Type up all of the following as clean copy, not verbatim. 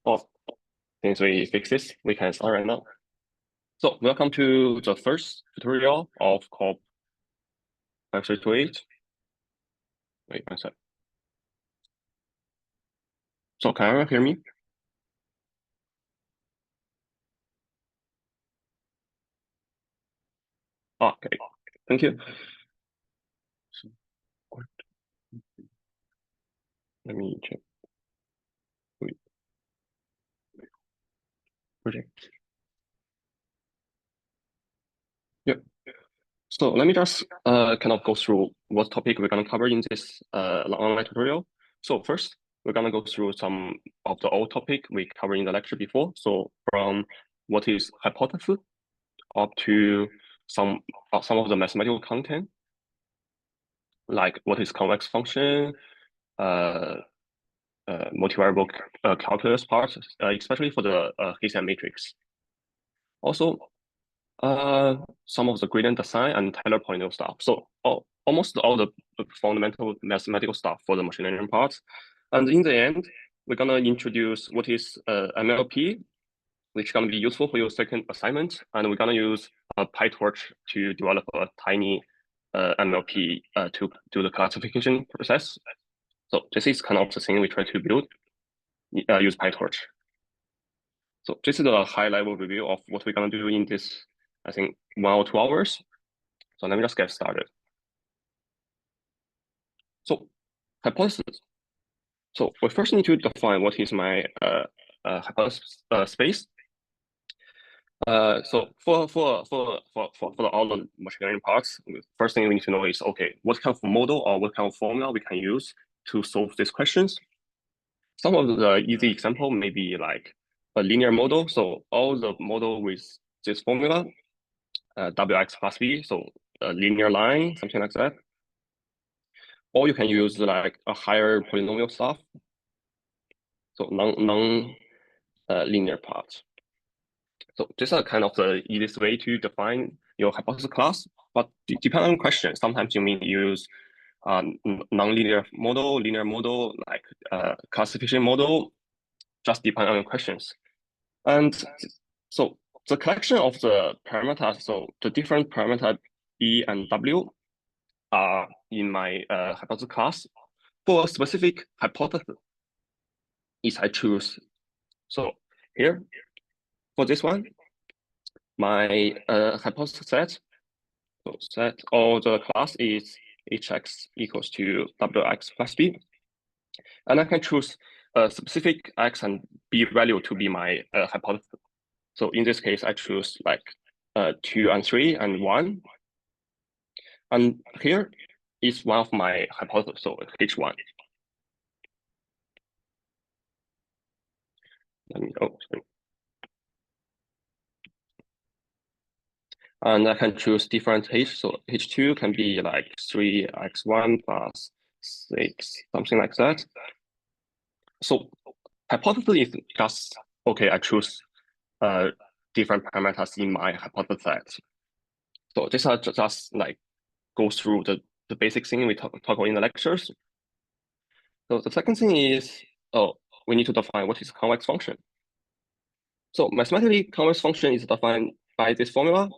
Oh, since we fixed this, we can start right now. So welcome to the first tutorial of COP 5328. Wait one sec. So can everyone hear me? Okay, thank you. So, let me check. Wait, project. Yep. So let me just kind of go through what topic we're gonna cover in this online tutorial. So first, we're gonna go through some of the old topic we covered in the lecture before. So from what is hypothesis up to some of the mathematical content, like what is convex function, multivariable calculus part, especially for the Hessian matrix. Also, some of the gradient design and Taylor polynomial stuff. So almost all the fundamental mathematical stuff for the machine learning part. And in the end, we're gonna introduce what is MLP, which is gonna be useful for your second assignment, and we're gonna use PyTorch to develop a tiny MLP to do the classification process. So this is kind of the thing we try to build, use PyTorch. So this is a high-level review of what we're gonna do in this, I think, 1 or 2 hours. So let me just get started. So hypothesis. So we first need to define what is my hypothesis space. So for all the machine learning parts, first thing we need to know is, okay, what kind of model or what kind of formula we can use to solve these questions. Some of the easy example may be like a linear model. So all the model with this formula, Wx plus b, so a linear line, something like that. Or you can use like a higher polynomial stuff. So non-linear parts. So these are kind of the easiest way to define your hypothesis class. But depending on question, sometimes you may use non-linear model, linear model, like classification model, just depend on your questions. And so the collection of the parameters, so the different parameter B and W are in my hypothesis class. For a specific hypothesis, is I choose. So here, for this one, my hypothesis set, so set or the class is hx equals to wx plus b. And I can choose a specific x and b value to be my hypothesis. So in this case, I choose like 2 and 3 and 1. And here is one of my hypotheses, so h1. Sorry. And I can choose different h. So h2 can be like 3x1 plus 6, something like that. So hypothesis is just, okay, I choose different parameters in my hypothesis set. So these are just like go through the basic thing we talk about in the lectures. So the second thing is, we need to define what is a convex function. So mathematically, convex function is defined by this formula.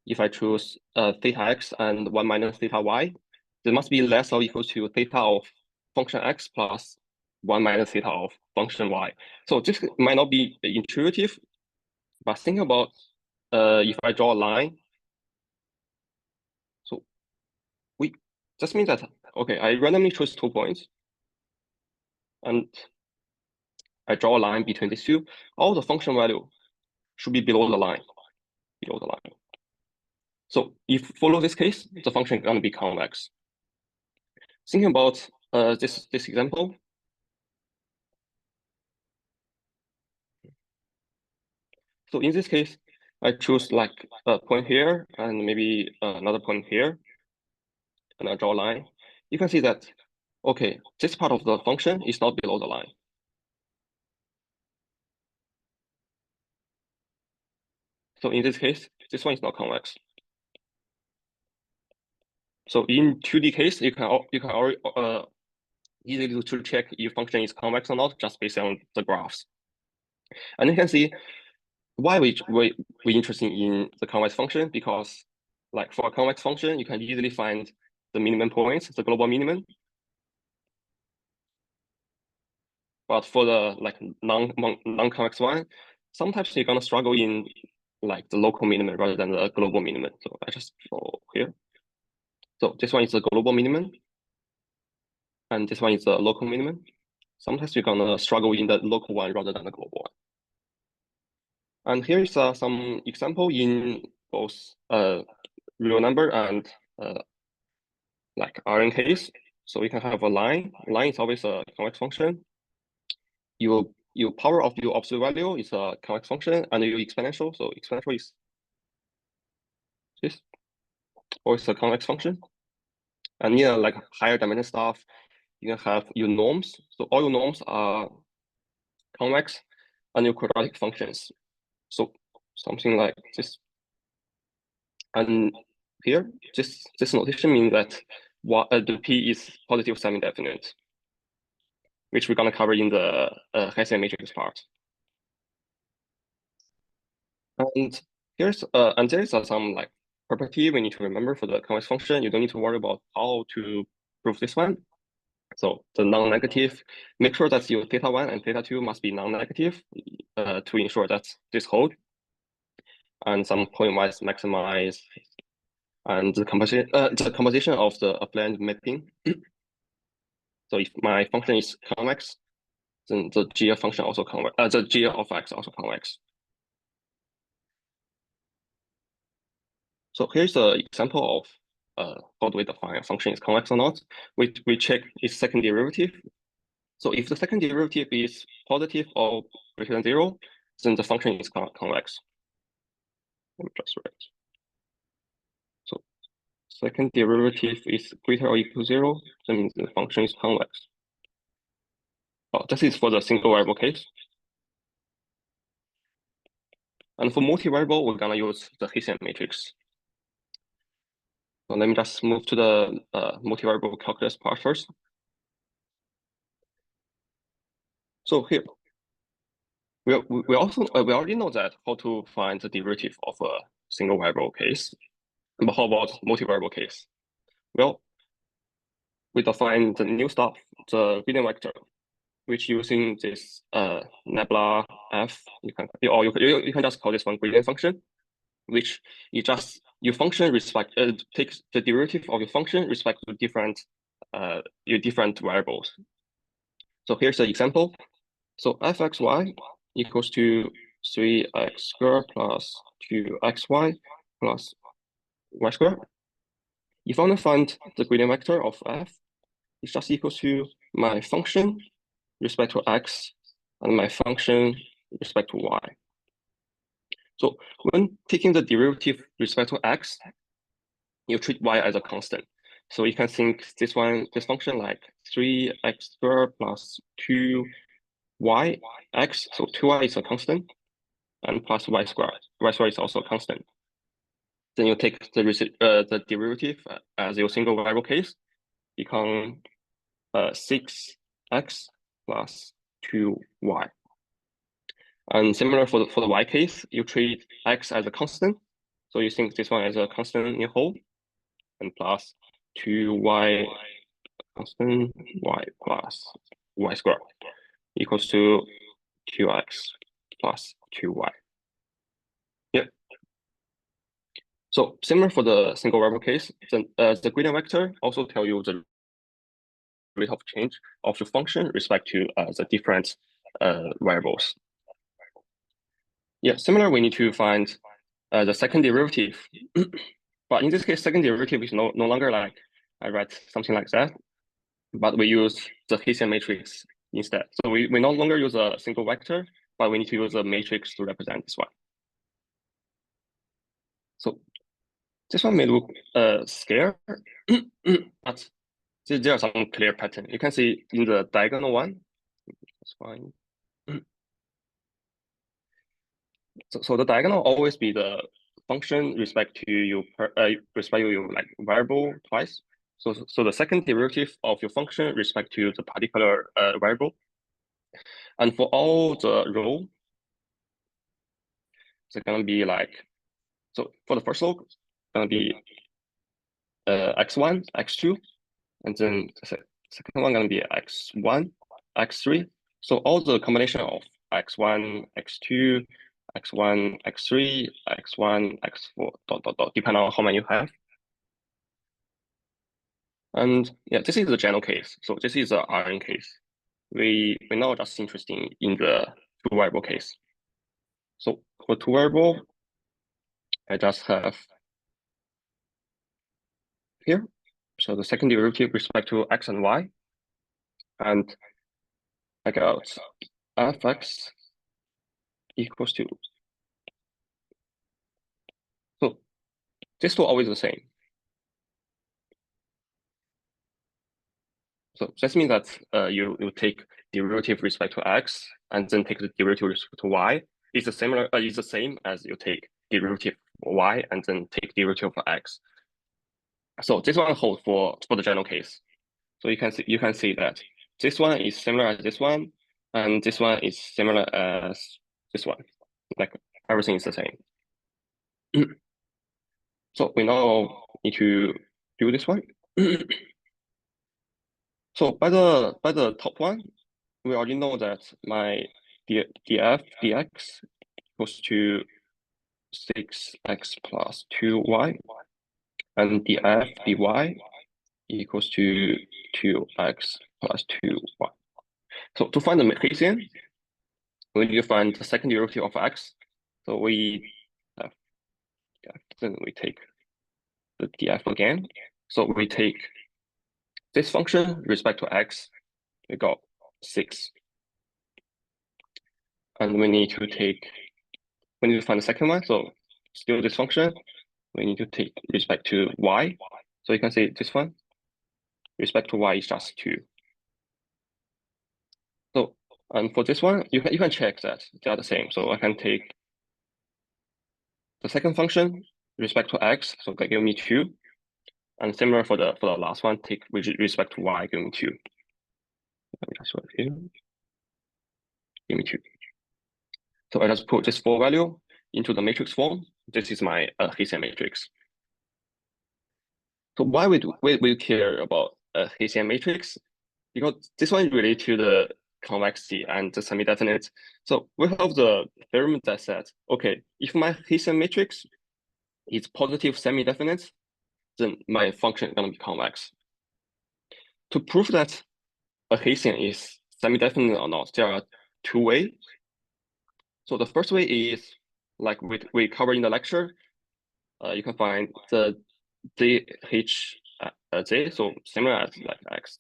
If I choose theta x and 1 minus theta y, there must be less or equal to theta of function x plus 1 minus theta of function y. So this might not be intuitive, but think about if I draw a line. So this means that, okay, I randomly choose 2 points, and I draw a line between these two. All the function value should be below the line. So if follow this case, the function is going to be convex. Thinking about this example, so in this case, I choose like a point here and maybe another point here, and I draw a line. You can see that, okay, this part of the function is not below the line. So in this case, this one is not convex. So in 2D case, you can already easy to check if function is convex or not just based on the graphs. And you can see why we interested in the convex function, because like for a convex function, you can easily find the minimum points, the global minimum. But for the like non-convex one, sometimes you're gonna struggle in like the local minimum rather than the global minimum. So I just go here. So this one is the global minimum, and this one is the local minimum. Sometimes you're gonna struggle in the local one rather than the global one. And here is some example in both real number and like Rn case. So we can have a line. Line is always a convex function. Your power of your absolute value is a convex function, and your exponential. So exponential is this, always a convex function. And yeah, like higher dimension stuff, you can have your norms. So all your norms are convex, and your quadratic functions. So something like this. And here, this notation means that the P is positive semi-definite, which we're gonna cover in the Hessian matrix part. And there's some like property we need to remember for the convex function. You don't need to worry about how to prove this one. So the non-negative, make sure that your theta 1 and theta 2 must be non-negative to ensure that this hold. And some point-wise maximize, and the composition of the affluent mapping. So if my function is convex, then the g of function also convex. The g of x also convex. So here's an example of how do we define a function is convex or not. We check its second derivative. So if the second derivative is positive or greater than 0, then the function is convex. Let me just write. So second derivative is greater or equal to 0, that means the function is convex. Oh, this is for the single variable case. And for multivariable, we're gonna use the Hessian matrix. So let me just move to the multivariable calculus part first. So here, we already know that how to find the derivative of a single variable case. But how about multivariable case? Well, we define the new stuff, the gradient vector, which using this nebula f, you can just call this one gradient function, which you just your function takes the derivative of your function respect to your different variables. So here's the example. So fxy equals to 3x squared plus 2xy plus y squared. If I want to find the gradient vector of f, it's just equals to my function respect to x and my function respect to y. So when taking the derivative respect to x, you treat y as a constant. So you can think this function like 3x squared plus 2y x. So 2y is a constant, and plus y squared. Y squared is also a constant. Then you take the derivative as your single variable case, become 6x plus 2y. And similar for the y case, you treat x as a constant. So you think this one as a constant in whole, and plus 2y constant y plus y squared equals to 2x plus 2y. Yep. So similar for the single variable case, the gradient vector also tell you the rate of change of the function respect to the different variables. Yeah, similar, we need to find the second derivative. But in this case, second derivative is no longer like I write something like that, but we use the Hessian matrix instead. So we no longer use a single vector, but we need to use a matrix to represent this one. So this one may look scarce, but there are some clear pattern. You can see in the diagonal one. That's fine. So the diagonal always be the function respect to your like variable twice. So the second derivative of your function respect to the particular variable. And for all the row, it's gonna be like, so for the first row, it's gonna be x1, x2, and then the second one gonna be x1, x3. So all the combination of x1, x2, x1, x3, x1, x4, dot, dot, dot, depending on how many you have. And yeah, this is the general case. So this is the Rn case. We're now just interested in the two variable case. So for two variable, I just have here. So the second derivative with respect to x and y. And I got fx equals to, so this two always the same. So that means that you take derivative with respect to x and then take the derivative with respect to y. It's the same as you take derivative y and then take derivative for x. So this one holds for the general case. So you can see that this one is similar as this one, and this one is similar as this one. Like everything is the same. So we now need to do this one. So by the top one, we already know that my df dx equals to 6x plus 2y, and df dy equals to 2x plus 2y. So to find the Hessian, we need to find the second derivative of x. So we have df, then we take the df again. So we take this function with respect to x, we got 6. And we need to find the second one. So still this function, we need to take respect to y. So you can see this one, respect to y is just 2. So, and for this one, you can check that they are the same. So I can take the second function respect to x, so that give me 2. And similar for the last one, take with respect to y, give me 2. Let me just write here. Give me 2. So I just put this 4 value into the matrix form. This is my Hessian matrix. So why we care about a Hessian matrix? Because this one is related to the convexity and the semi-definite. So we have the theorem that says, okay, if my Hessian matrix is positive semi-definite, then my function is going to be convex. To prove that a Hessian is semi-definite or not, there are 2 ways. So the first way is, like we covered in the lecture, you can find the DHZ, so similar as like X.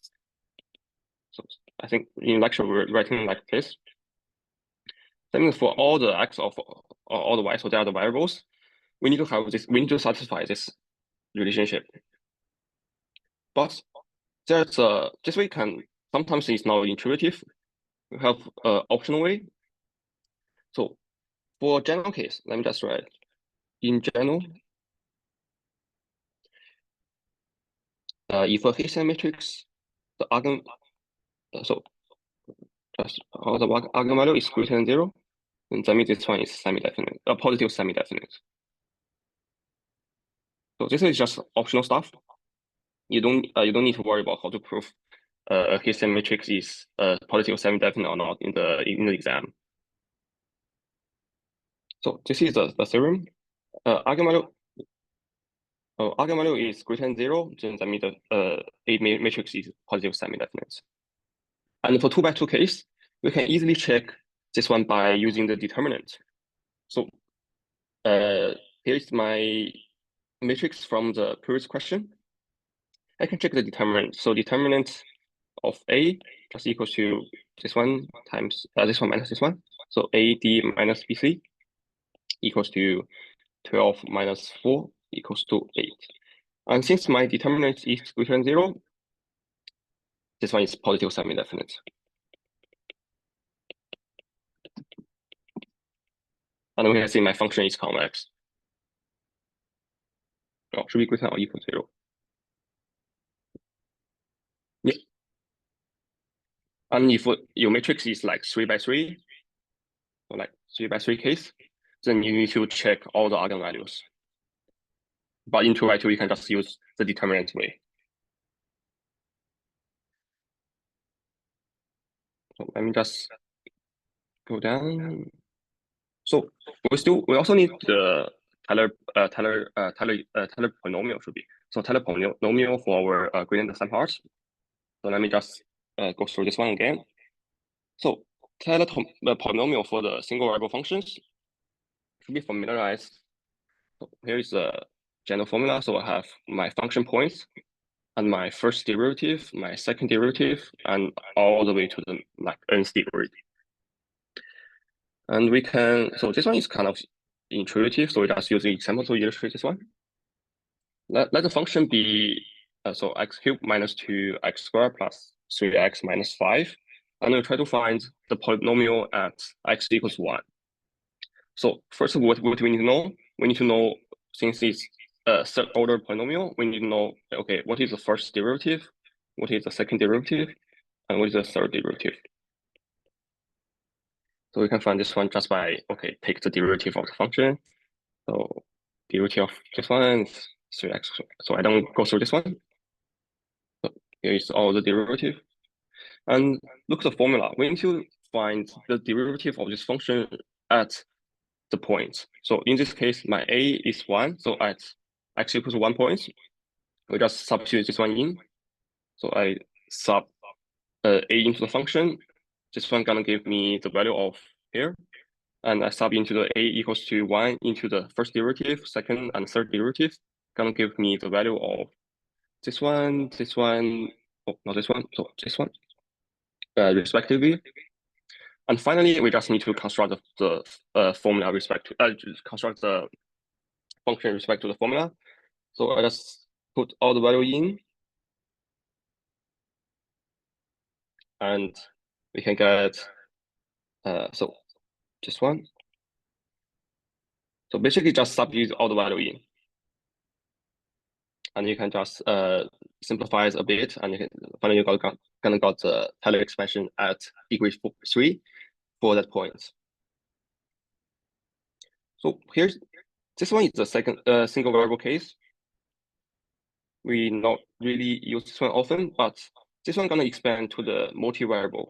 So I think in lecture we're writing like this. That means for all the X of all the Y, so they are the variables, we need to have this, we need to satisfy this relationship. But there's this way can sometimes it's not intuitive. We have an optional way. So for general case, let me just write in general. If a Hessian matrix, the argument, so just all the eigenvalue is greater than 0, then that means this one is semi-definite, positive semi-definite. So this is just optional stuff. You don't need to worry about how to prove a Hessian matrix is positive semi-definite or not in the exam. So this is the theorem. Eigenvalue is greater than 0, then that means the A matrix is positive semi-definite. And for 2x2 case, we can easily check this one by using the determinant. So here's my matrix from the previous question. I can check the determinant. So determinant of A just equals to this one times this one minus this one. So AD minus BC equals to 12 minus 4 equals to 8. And since my determinant is greater than 0, this one is positive semi-definite. And we can see my function is convex. Oh, should be greater than or equal to 0. And if your matrix is like 3 by 3, or like 3 by 3 case, then you need to check all the eigenvalues. But in 2 by 2, you can just use the determinant way. So let me just go down. So we also need the Taylor polynomial should be. So Taylor polynomial for our gradient sum parts. So let me just go through this one again. So Taylor polynomial for the single variable functions should be familiarized. So here is the general formula. So I have my function points and my first derivative, my second derivative, and all the way to the like nth degree. And we can, so this one is kind of intuitive. So we just use the example to illustrate this one. Let the function be, so x cubed minus 2x squared plus 3x minus 5. And we'll try to find the polynomial at x equals 1. So first of all, what we need to know? We need to know, since it's a third order polynomial, we need to know, okay, what is the first derivative? What is the second derivative? And what is the third derivative? So we can find this one just by, okay, take the derivative of the function. So derivative of this one is 3x. So I don't go through this one. So here is all the derivative. And look at the formula. We need to find the derivative of this function at the point. So in this case, my a is 1. So at x equals 1 point, we just substitute this one in. So I sub a into the function. This one gonna give me the value of here. And I sub into the a equals to 1 into the first derivative, second and third derivative, gonna give me the value of this one, oh, not this one, so this one, respectively. And finally, we just need to construct the formula respect to, construct the function respect to the formula. So I just put all the value in, and we can get, so this one. So basically just substitute all the value in. And you can just simplify it a bit, and you can finally you gonna got the Taylor expansion at degree 3 for that point. So here's this one is the second single variable case. We not really use this one often, but this one gonna expand to the multivariable.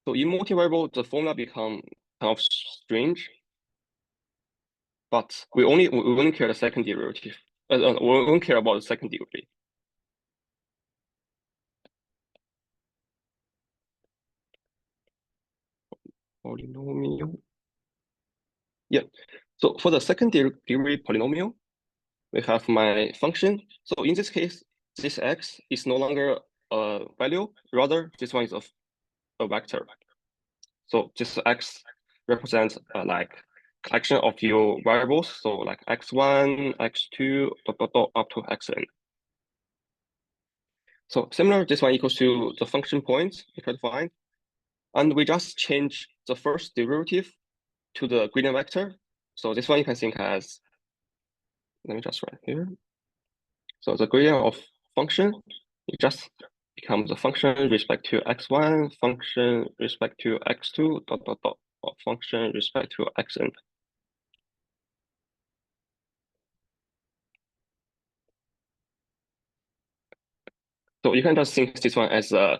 So in multivariable, the formula become kind of strange, but we only care the second derivative. We only care about the second degree. Polynomial. Yeah. So for the second degree polynomial, we have my function. So in this case, this x is no longer a value, rather this one is a vector. So this x represents like collection of your variables. So like x1, x2, up to xn. So similar, this one equals to the function points we try to find. And we just change the first derivative to the gradient vector. So this one you can think as, let me just write here. So the gradient of function, it just becomes a function respect to x1, function respect to x2, or function respect to xn. So you can just think this one as a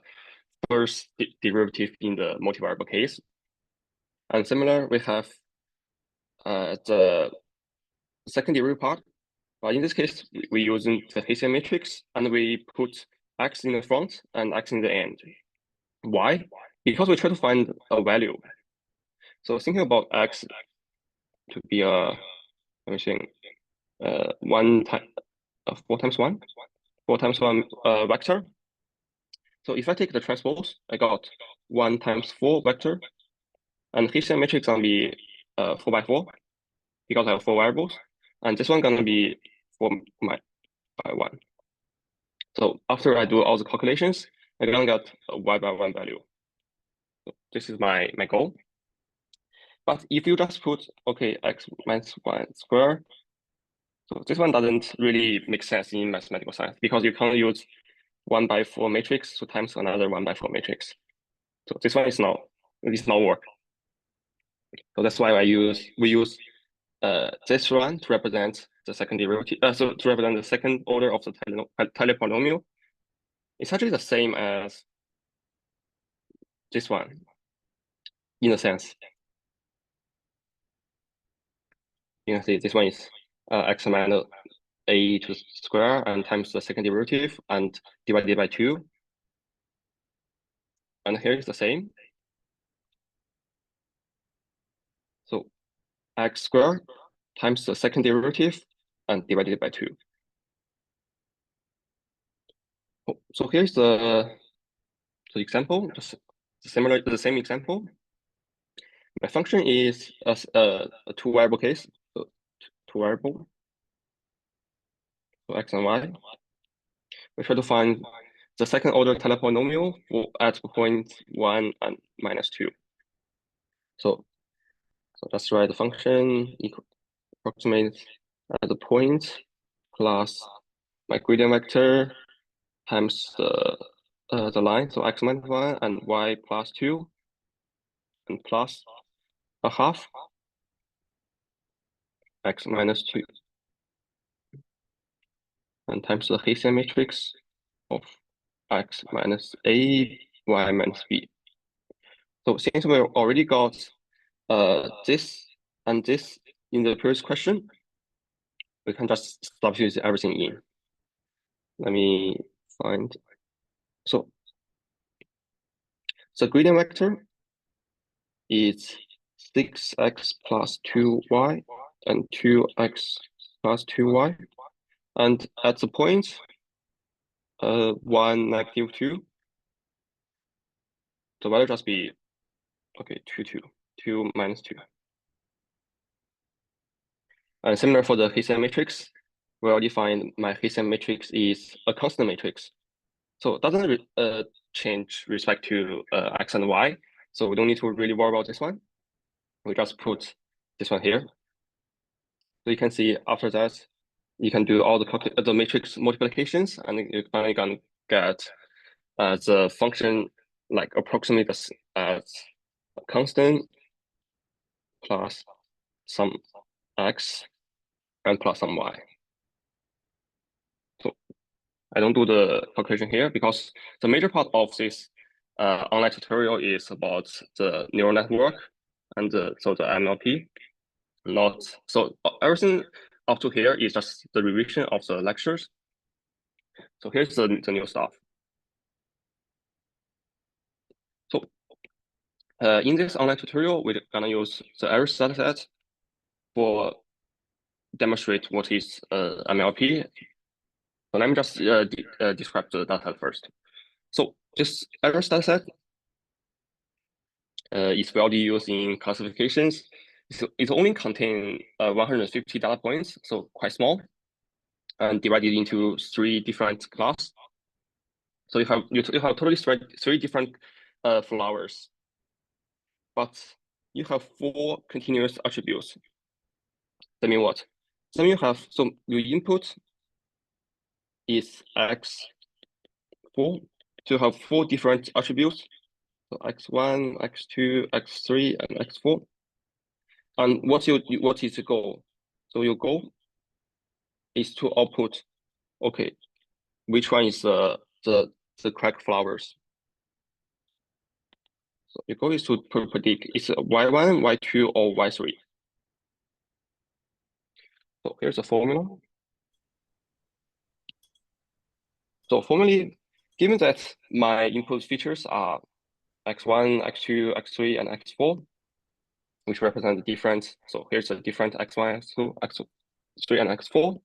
first derivative in the multivariable case. And similar, we have the second derivative part. In this case, we using the Hessian matrix, and we put x in the front and x in the end. Why? Because we try to find a value. So thinking about x to be a, let me think, 1 time 4 times 1, 4 times 1 vector. So if I take the transpose, I got 1 times 4 vector, and Hessian matrix gonna be 4 by 4 because I have 4 variables, and this one gonna be 4 by 1. So after I do all the calculations, I'm gonna get a y by 1 value. So this is my goal. But if you just put, okay, x minus 1 squared, so this one doesn't really make sense in mathematical science because you can't use 1/4 matrix to times another 1/4 matrix. So this one is not work. So that's why we use this one to represent the second derivative. So to represent the second order of the polynomial. It's actually the same as this one, in a sense. You can see this one is x minus a to the square and times the second derivative and divided by 2. And here is the same. So x squared times the second derivative and divided by 2. So here's the example, the same example. My function is a two-variable case, so two-variable, so x and y. We try to find the second order polynomial at point 1 and -2. So let's write the function approximates at the point plus my gradient vector times the line, so x minus 1 and y plus 2 and plus a half x minus 2 and times the Hessian matrix of x minus a, y minus b. So since we already got this and this in the previous question, we can just substitute everything in. Let me find. So the gradient vector is 6x plus 2y and 2x plus 2y. And at the point 1, -2, the value just be, okay, 2 minus 2. And similar for the Hessian matrix, we already find my Hessian matrix is a constant matrix. So it doesn't change respect to x and y. So we don't need to really worry about this one. We just put this one here. So you can see after that, you can do all the matrix multiplications, and you're finally gonna get the function like approximately as a constant plus some x and plus some y. So I don't do the calculation here because the major part of this online tutorial is about the neural network and so the MLP. So everything up to here is just the revision of the lectures. So here's the new stuff. So in this online tutorial, we're gonna use the Iris dataset for demonstrate what is MLP. So let me just describe the dataset first. So this Iris dataset is widely used in classifications. It only contains 150 data points, so quite small, and divided into 3 different classes. So you have totally three different flowers, but you have 4 continuous attributes. That means what? Then you have, so your input is x4. So you have 4 different attributes. So x1, x2, x3, and x4. And what is the goal? So your goal is to output, okay, which one is the correct flowers. So your goal is to predict it's y1, y2, or y3. So here's the formula. So formally, given that my input features are x1, x2, x3, and x4, which represent the different. So here's the different x1, x2, x3, and x4.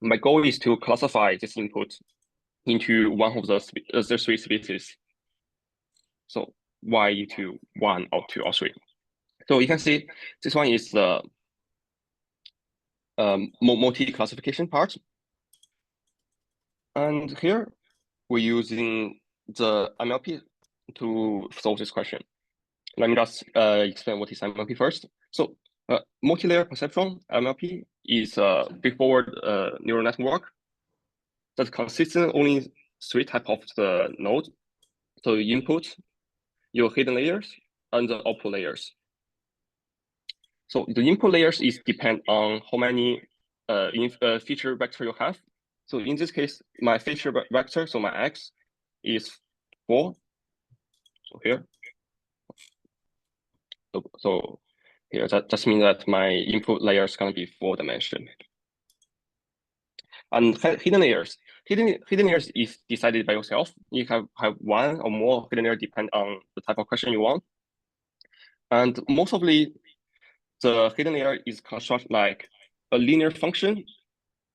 My goal is to classify this input into one of the 3 species. So y into 1 or 2 or 3. So you can see this one is the multi-classification part. And here we're using the MLP to solve this question. Let me just explain what is MLP first. So multi-layer perceptron, MLP, is a straightforward neural network that's consistent only 3 types of the node. So you input, your hidden layers, and the output layers. So the input layers is depend on how many feature vector you have. So in this case, my feature vector, so my x is 4. So here. So here, that just means that my input layer is going to be 4 dimension. And hidden layers is decided by yourself. You have one or more hidden layer depend on the type of question you want. And mostly the hidden layer is constructed like a linear function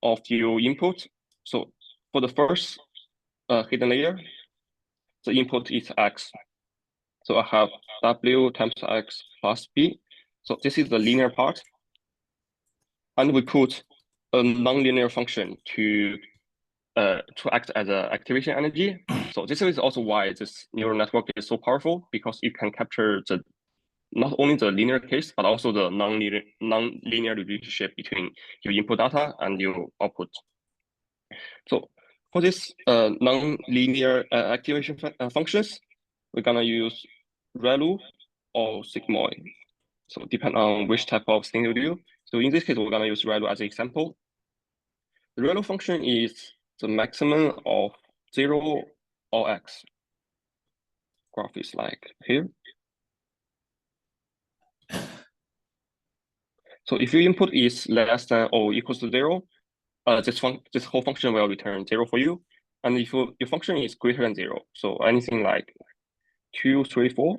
of your input. So for the first hidden layer, the input is x. So I have w times x plus b. So this is the linear part. And we put a nonlinear function to act as an activation energy. So this is also why this neural network is so powerful, because it can capture the not only the linear case, but also the non-linear relationship between your input data and your output. So for this non-linear activation functions, we're gonna use ReLU or sigmoid. So depend on which type of thing you do. So in this case, we're gonna use ReLU as an example. The ReLU function is the maximum of 0 or x. Graph is like here. So if your input is less than or equals to 0, this whole function will return 0 for you. And if your function is greater than 0, so anything like 2, 3, 4,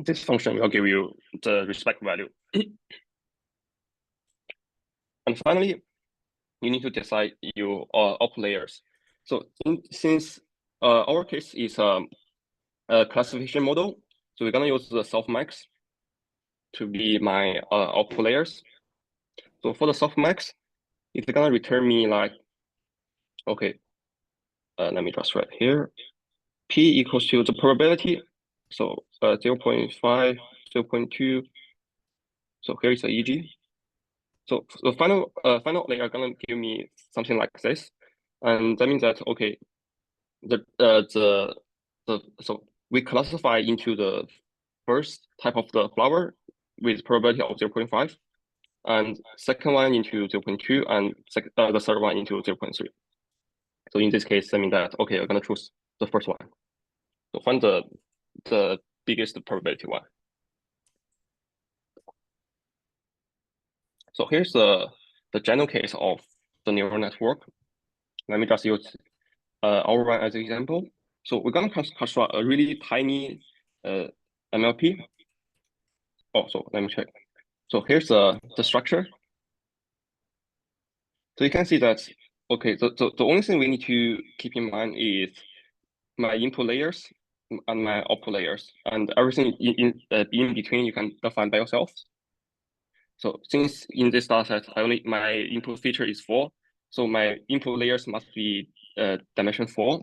this function will give you the respect value. And finally, you need to decide your output layers. So since our case is a classification model, so we're gonna use the softmax to be my output layers. So for the softmax, it's gonna return me like, okay, let me just write here. P equals to the probability. So 0 0.5, 0 0.2. So here is the EG. So the final layer are gonna give me something like this, and that means that okay, so we classify into the first type of the flower with probability of 0 0.5, and second one into 0 0.2, and the third one into 0 0.3. So in this case, that means that okay, we're gonna choose the first one. So find the biggest probability one. So here's the general case of the neural network. Let me just use our one as an example. So we're gonna construct a really tiny MLP. Oh, so let me check. So here's the structure. So you can see that, okay, the only thing we need to keep in mind is my input layers and my output layers, and everything in between you can define by yourself. So since in this dataset, my input feature is 4, so my input layers must be dimension 4.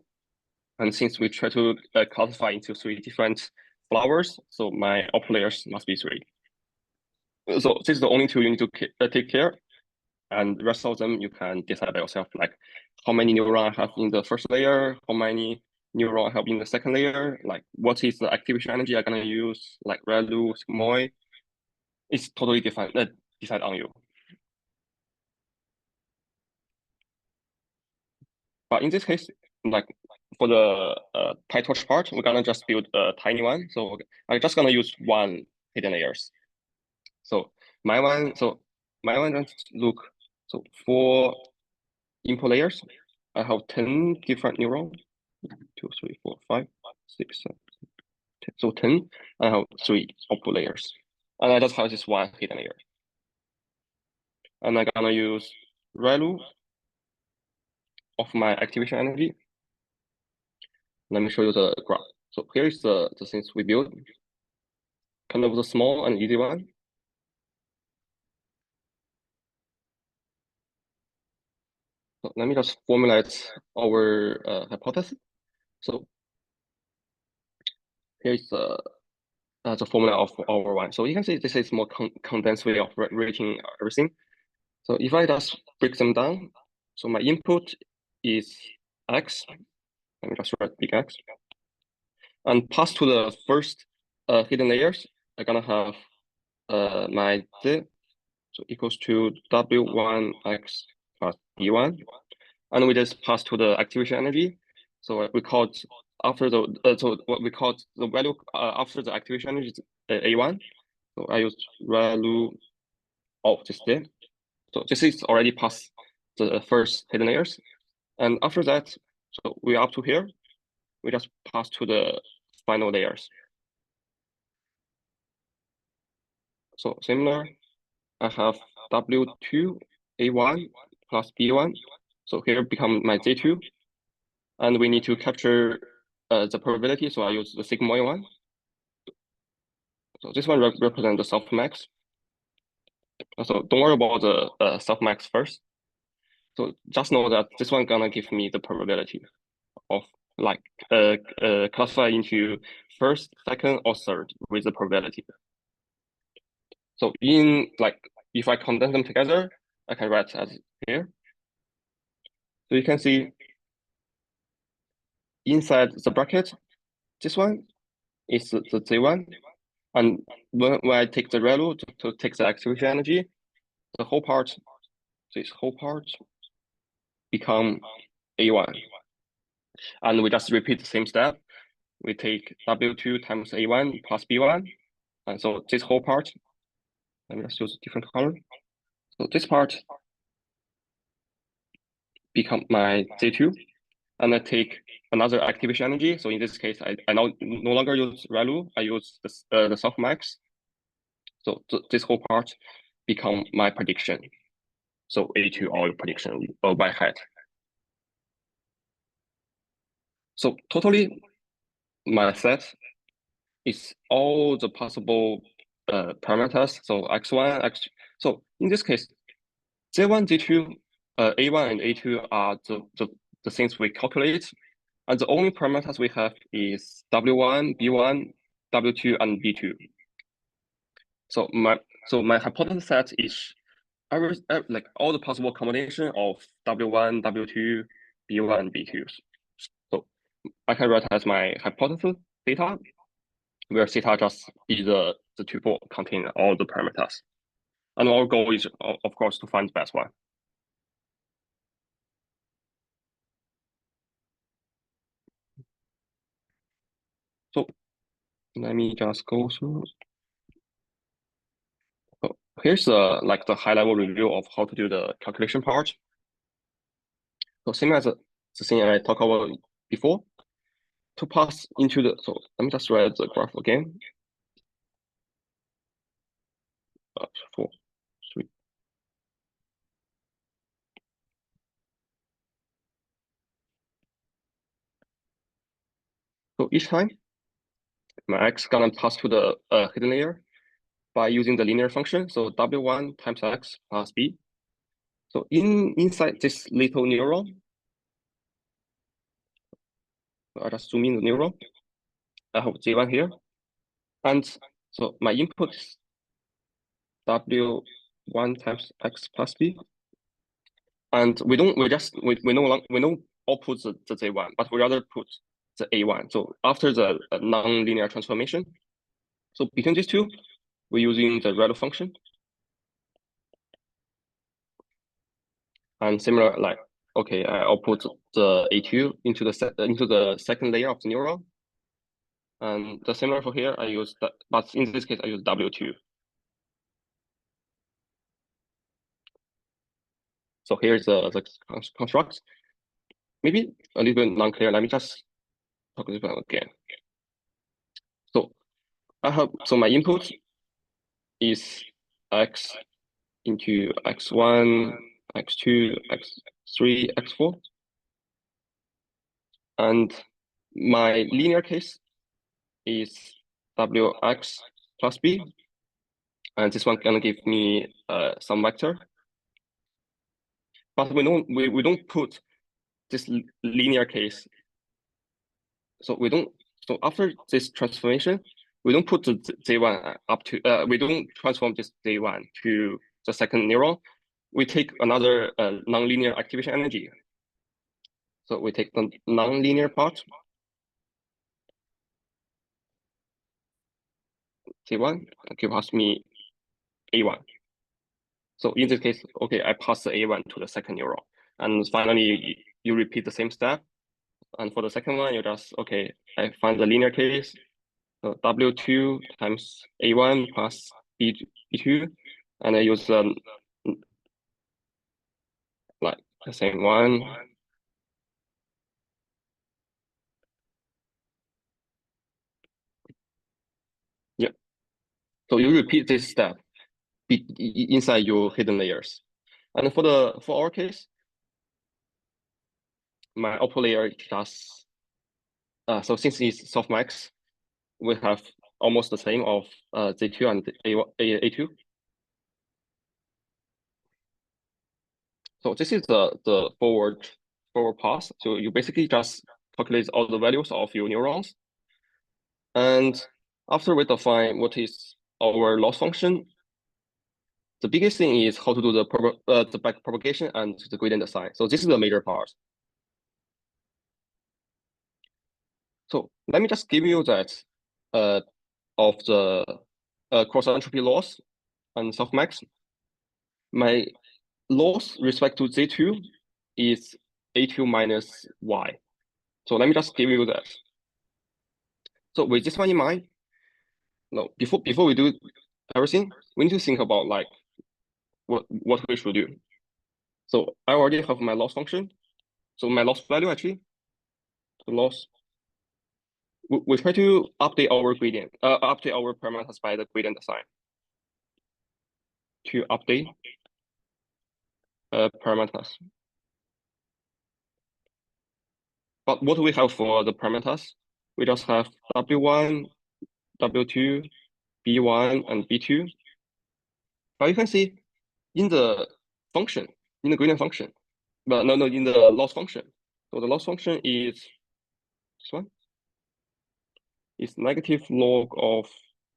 And since we try to classify into 3 different flowers, so my output layers must be 3. So this is the only two you need to take care, and the rest of them you can decide by yourself, like how many neurons I have in the first layer, how many neurons I have in the second layer, like what is the activation energy I'm gonna use, like ReLU, sigmoid. It's totally decide on you. But in this case, like for the PyTorch part, we're gonna just build a tiny one. So I'm just gonna use 1 hidden layers. So my one just look, so for input layers, I have 10 different neurons. 2, 3, 4, 5, 6, 7, 10. So 10, I have 3 output layers. And I just have this 1 hidden layer. And I'm gonna use ReLU of my activation energy. Let me show you the graph. So here is the things we built. Kind of the small and easy one. So let me just formulate our hypothesis. So here's the formula of our one. So you can see this is more condensed way of rating everything. So if I just break them down, so my input is X. Let me just write big X. And pass to the first hidden layers, I'm gonna have my Z, so equals to W1X plus B1. And we just pass to the activation energy. So we called after the so what we called the value after the activation energy is A1. So I use value of this thing. So this is already past the first hidden layers. And after that, so we're up to here, we just pass to the final layers. So similar, I have W2 A1 plus B1. So here become my Z2. And we need to capture the probability. So I use the sigma A1. So this one represents the softmax. So don't worry about the softmax first. So just know that this one gonna give me the probability of like classify into first, second, or third with the probability. So in like if I condense them together, I can write as here. So you can see inside the bracket, this one is the Z1. And when I take the value to take the activation energy, the whole part, this whole part become A1. And we just repeat the same step. We take W2 times A1 plus B1. And so this whole part, let me just use a different color. So this part become my Z2. And I take another activation energy. So in this case, I no longer use ReLU, I use the softmax. So this whole part become my prediction. So A2 all prediction by head. So totally my set is all the possible parameters. So x1, x2. So in this case, Z1, Z2, A1 and A2 are the things we calculate. And the only parameters we have is W1, B1, W2, and B2. So my hypothesis set is like all the possible combination of W1, W2, B1, and B2. So I can write as my hypothesis theta, where theta just be the tuple containing all the parameters. And our goal is, of course, to find the best one. So let me just go through. So here's like the high level review of how to do the calculation part. So same as the thing I talked about before, to pass into the, so let me just write the graph again. 4, 3. So each time, my x gonna pass to the hidden layer by using the linear function. So W1 times x plus b. So inside this little neuron, I just zoom in the neuron. I have J1 here. And so my input is W1 times x plus b. And we no output the J1, but we rather put the A1. So after the non-linear transformation, so between these two, we're using the ReLU function. And similar, like, okay, I'll put the A2 into the second layer of the neuron. And the similar for here, I use that, but in this case, I use W2. So here's the construct. Maybe a little bit non-clear. Let me just talk this one again. So so my input is x into x1, x2, x3, x4. And my linear case is wx plus b. And this one gonna give me some vector. But we don't put this linear case. So so after this transformation, we don't put the J1 up to, we don't transform this J1 to the second neuron. We take another nonlinear activation energy. So we take the non-linear part, C1, and give us me A1. So in this case, okay, I pass the A1 to the second neuron. And finally, you repeat the same step. And for the second one, you just, okay, I find the linear case. So W2 times A1 plus B2. And I use like the same one. Yeah. So you repeat this step inside your hidden layers. And for our case, my output layer just so since it's softmax, we have almost the same of Z2 and A2. So this is the forward path. So you basically just calculate all the values of your neurons. And after we define what is our loss function, the biggest thing is how to do the back propagation and the gradient assign. So this is the major part. So let me just give you that of the cross entropy loss and softmax. My loss respect to Z2 is A2 minus Y. So let me just give you that. So with this one in mind, no, before we do everything, we need to think about like what we should do. So I already have my loss function. So my loss value actually, the loss, we try to update our gradient, update our parameters by the gradient assign to update parameters. But what do we have for the parameters? We just have W1, W2, B1, and B2. But you can see in the function, in the gradient function, but no, in the loss function. So the loss function is this one. It's negative log of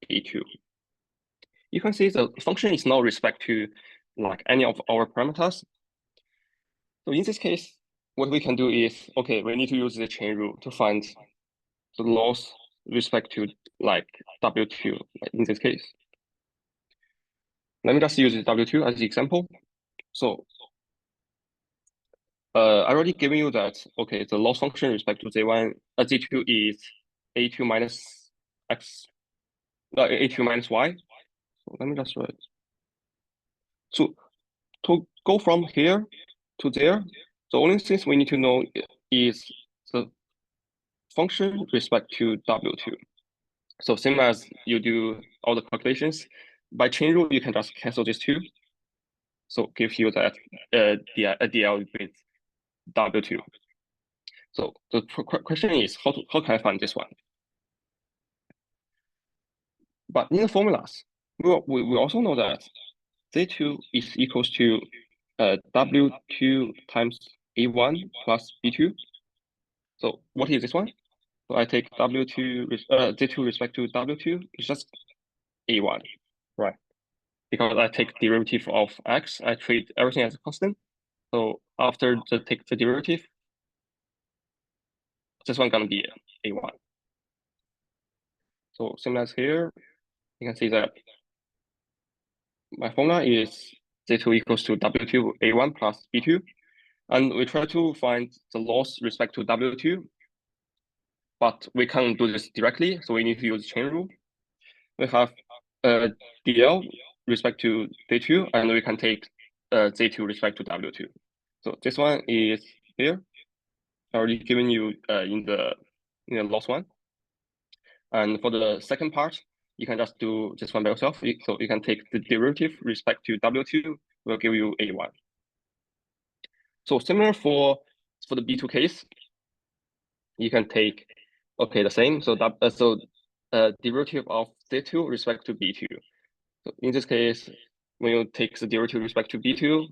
A2. You can see the function is not respect to like any of our parameters. So in this case, what we can do is, okay, we need to use the chain rule to find the loss respect to like W2 in this case. Let me just use W2 as the example. So I already given you that, okay, the loss function respect to Z1, Z2 is A2 minus X, A2 minus Y. So let me just write. So to go from here to there, the only things we need to know is the function respect to W2. So same as you do all the calculations, by chain rule, you can just cancel these two. So give you that DL with W2. So the question is how can I find this one? But in the formulas, we also know that Z2 is equals to W2 times A1 plus B2. So what is this one? So I take W2 Z2 respect to W2, it's just A1, right? Because I take derivative of X, I treat everything as a constant. So after take the derivative, this one gonna be A1. So same as here, you can see that my formula is Z2 equals to W2 A1 plus B2. And we try to find the loss respect to W2, but we can't do this directly, so we need to use chain rule. We have DL respect to Z2, and we can take Z2 respect to W2. So this one is here. I already given you in the loss one. And for the second part, you can just do this one by yourself. So you can take the derivative respect to W2, will give you A1. So similar for the B2 case, you can take, okay, the same. So derivative of Z2 respect to B2. So in this case, when you take the derivative respect to B2,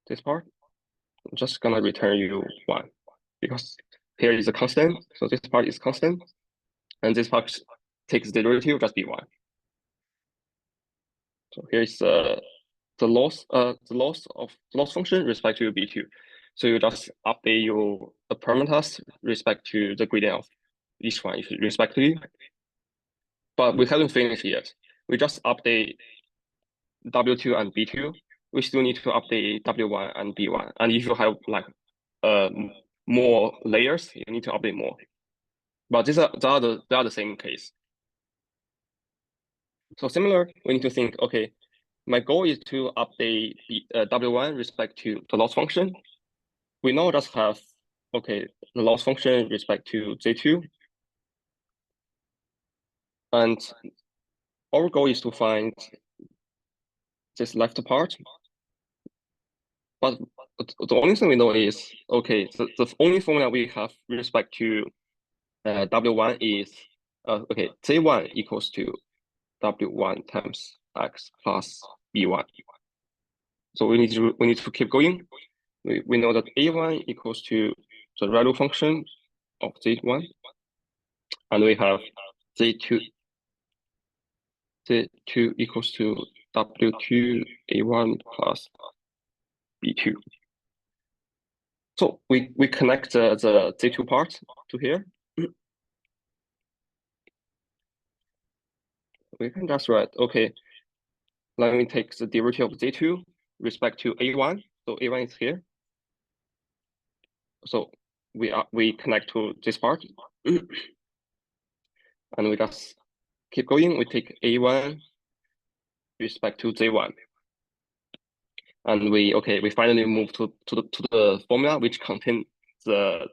this part, I'm just gonna return you 1 because here is a constant. So this part is constant, and this part takes the derivative just be 1. So here's the loss function respect to B2. So you just update your parameters respect to the gradient of each one respectively. But we haven't finished yet. We just update W2 and B2. We still need to update W1 and B1. And if you have like more layers, you need to update more. But they are the same case. So similar, we need to think, okay, my goal is to update W1 respect to the loss function. We now just have, okay, the loss function respect to J2. And our goal is to find this left part. But the only thing we know is, okay, the only formula we have with respect to W1 is, okay, J1 equals to W1 times X plus B1. So we need to keep going. We know that A1 equals to the value function of Z1, and we have Z2 equals to W2 A1 plus B2. So we connect the Z2 part to here. We can just write, okay, let me take the derivative of Z2 respect to A1. So A1 is here. So we connect to this part. And we just keep going. We take A1 respect to J1. And we finally move to the formula which contains the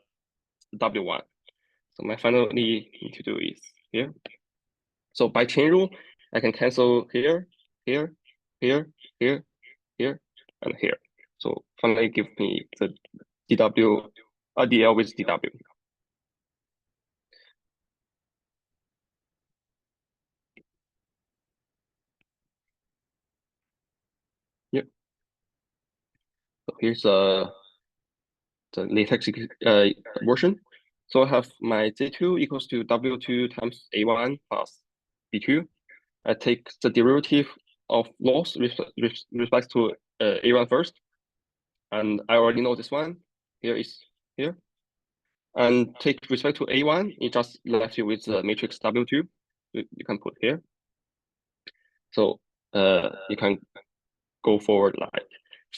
W1. So my final need to do is here. So by chain rule, I can cancel here, here, here, here, here, and here. So finally give me the DW, DL with DW. Yep. So here's the latex version. So I have my J2 equals to W2 times A1 plus B2. I take the derivative of loss with respect to A1 first. And I already know this one. Here is here. And take respect to A1, it just left you with the matrix W2. You can put here. So you can go forward like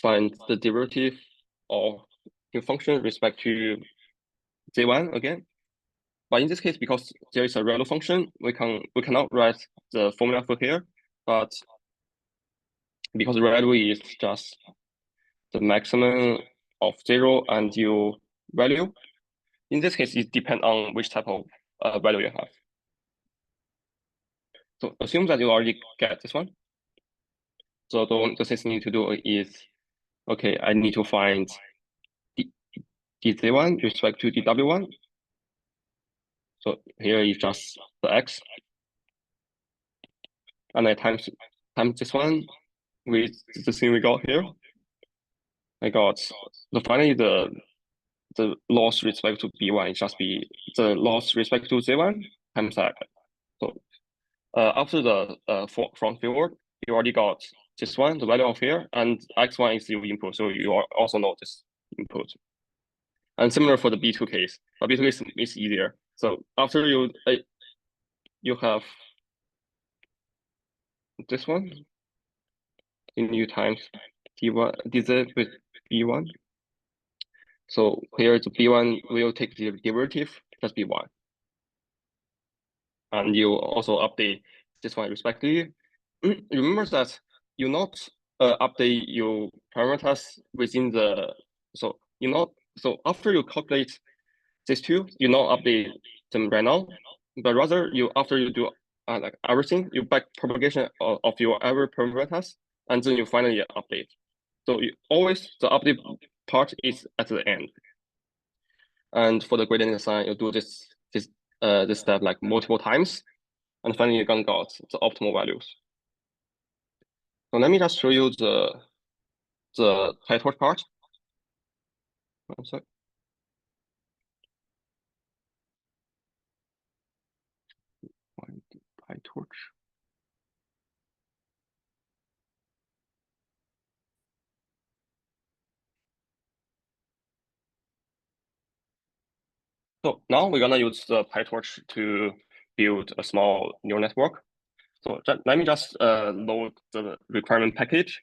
find the derivative of your function respect to J1 again. But in this case, because there is a random function, we cannot write the formula for here. But because ReLU is just the maximum of 0 and your value, in this case, it depends on which type of value you have. So assume that you already get this one. So the thing you need to do is, okay, I need to find dz1 with respect to dw1. So here is just the x. And I times this one with the thing we got here. I got finally the loss respect to b1 is just be the loss respect to z1 times that. So after the from forward, you already got this one, the value of here, and x1 is your input, so you also know this input. And similar for the B2 case, but B2 case is easier. So after you have this one, then you times d1 dz with b1. So here the b1 will take the derivative plus b1, and you also update this one respectively. Remember that you not update your parameters within the so after you calculate these two, you not update them right now, but rather after you do like everything, you back propagation of your every parameters, and then you finally update. So always the update part is at the end. And for the gradient design, you do this step like multiple times, and finally you're gonna get the optimal values. So let me just show you the PyTorch part. One sec. Find the PyTorch. So now we're gonna use the PyTorch to build a small neural network. So let me just load the requirement package.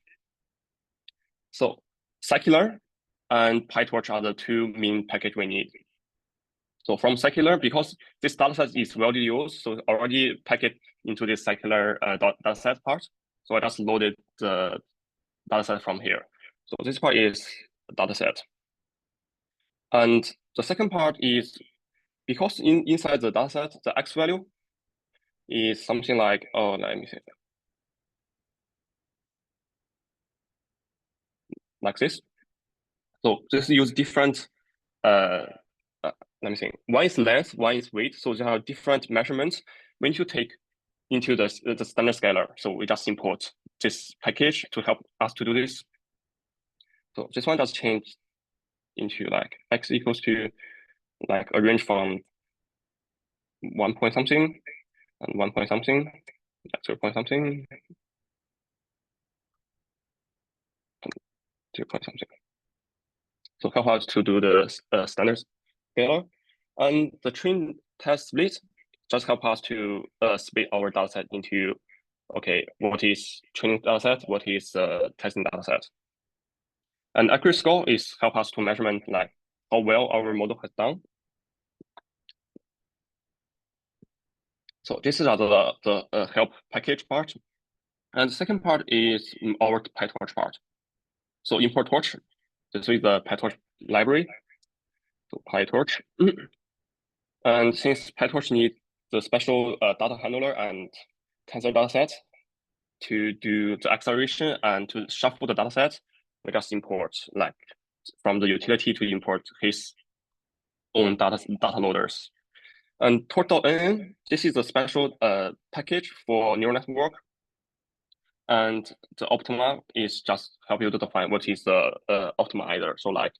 So Scikit-learn and PyTorch are the two main package we need. So from Scikit-learn, because this dataset is widely used, so already packaged into this Scikit-learn dataset part. So I just loaded the dataset from here. So this part is the dataset. And the second part is because inside the dataset, the X value is something like, oh, let me see, like this. So this use different, let me see, one is length, one is weight. So they have different measurements when you take into the standard scalar. So we just import this package to help us to do this. So this one does change into like X equals to like a range from 1 point something and 1 point something, like 0 point something, 0 point something. So help us to do the standard scalar. And the train test split just help us to split our dataset into, okay, what is training dataset, what is testing dataset. And accuracy score is help us to measurement like how well our model has done. So this is the help package part. And the second part is our PyTorch part. So import torch, this is the PyTorch library. So PyTorch. And since PyTorch needs the special data handler and tensor dataset to do the acceleration and to shuffle the dataset, we just import like from the utility to import his own data loaders. And torch.nn, this is a special package for neural network. And the optima is just help you to define what is the optimizer. So like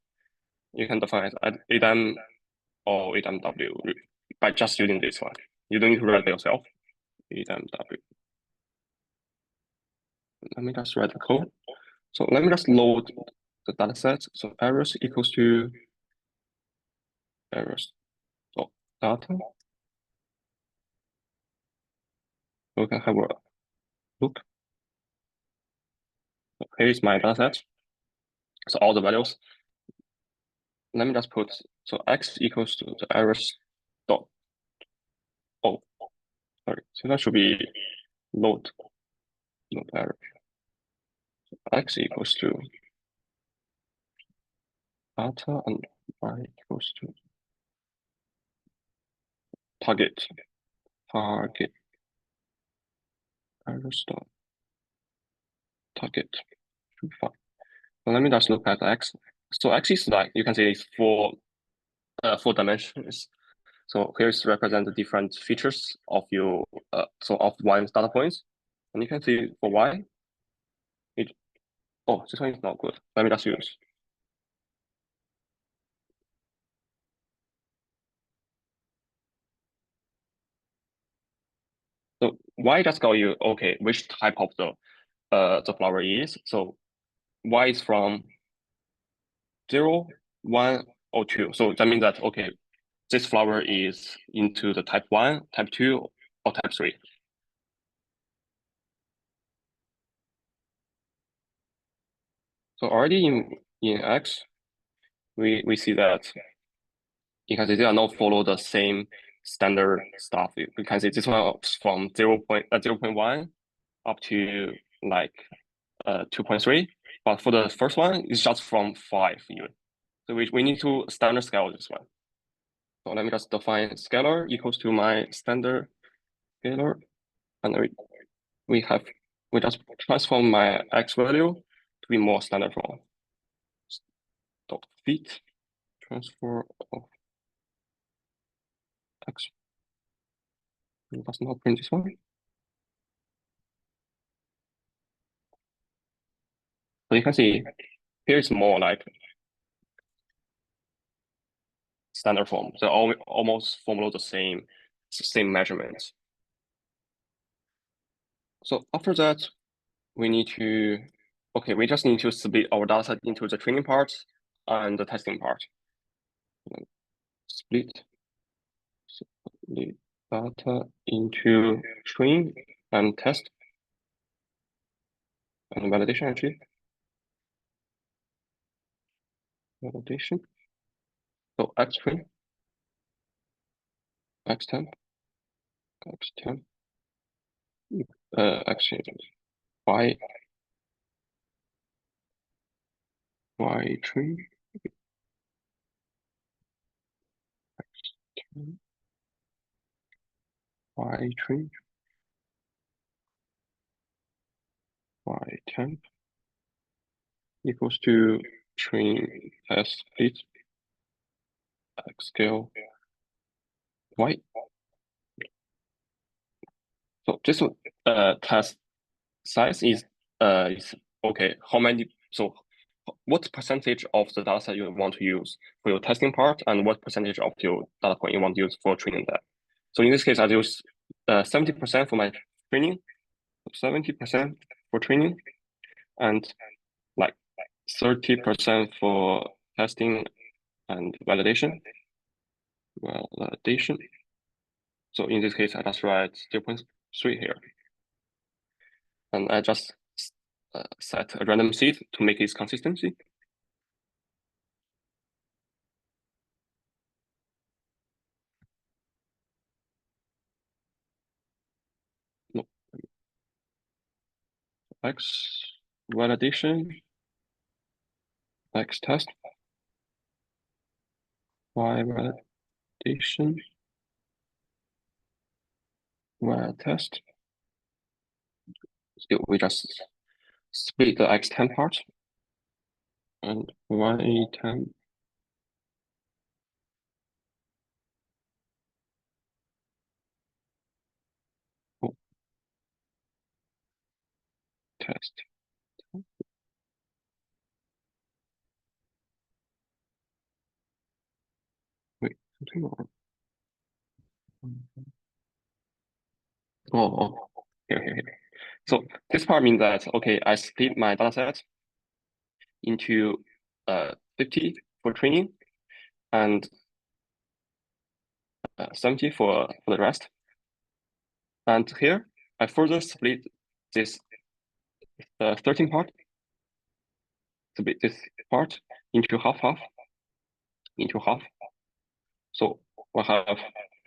you can define ADAM or ADAMW by just using this one. You don't need to write by yourself. ADAMW. Let me just write the code. So let me just load the data set. So errors equals to errors. So data. We can have a look. So here is my data set. So all the values. Let me just put, so x equals to the errors dot, oh, sorry. So that should be load error. X equals to data and y equals to target errors dot target. Fine. So let me just look at x. So x is like, you can say it's four dimensions. So here is represent the different features of your so of one data points. And you can see for y, oh, this one is not good. Let me just use. So y just tell you, okay, which type of the flower is. So y is from 0, 1, or 2. So that means that, okay, this flower is into the type 1, type 2, or type 3. So already in X, we see that because they are not follow the same standard stuff. We can see this one is from 0.1 up to like 2.3. But for the first one, it's just from 5 even. So we need to standard scale this one. So let me just define scalar equals to my standard scalar. And we just transform my x value to be more standard form. Dot fit transfer of x. It does not print this one. So you can see here is more like standard form. They all almost follow the same measurements. So after that, we need to, okay, we just need to split our dataset into the training part and the testing part. Split. the data into train and test and validation actually. Validation. So X train, X temp, X temp, X Y, Y train, Y train, Y temp equals to train test split X scale Y. So this test size is okay. How many? So what percentage of the data set you want to use for your testing part, and what percentage of your data point you want to use for training that? So in this case, I use 70% for my training, 70% for training, and like 30% for testing and validation. Validation. So in this case, I just write 0.3 here, and I just set a random seed to make its consistency. No, X validation, X test, Y validation, Y test. Still, we just split the X10 part and Y10 test. Wait, something wrong. Oh, here. So this part means that, okay, I split my dataset into 50 for training and 70 for the rest. And here, I further split this 13 part, split this part into half into half. So we'll have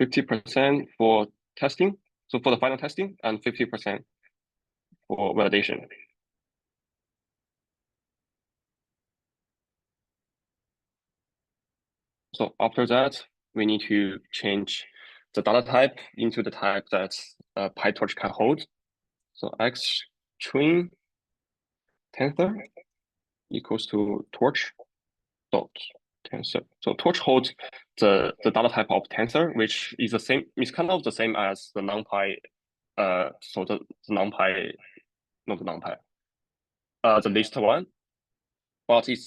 50% for testing, so for the final testing, and 50% for validation. So after that, we need to change the data type into the type that PyTorch can hold. So X train tensor equals to torch dot tensor. So torch holds the data type of tensor, which is the same. It's kind of the same as the NumPy. So the NumPy, not the NumPy. The list one, but it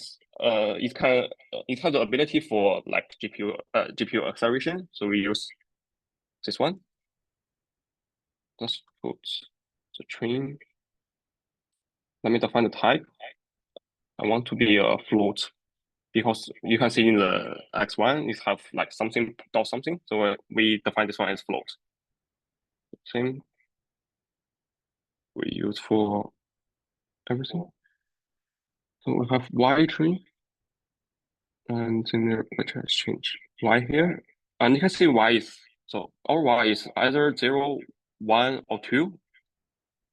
has the ability for like GPU acceleration. So we use this one. Let's put the train. Let me define the type. I want to be a float because you can see in the X1 it have like something dot something. So we define this one as float. Same we use for everything. So we have Y tree and then let's change Y here. And you can see Y is so our Y is either 0, 1, or 2.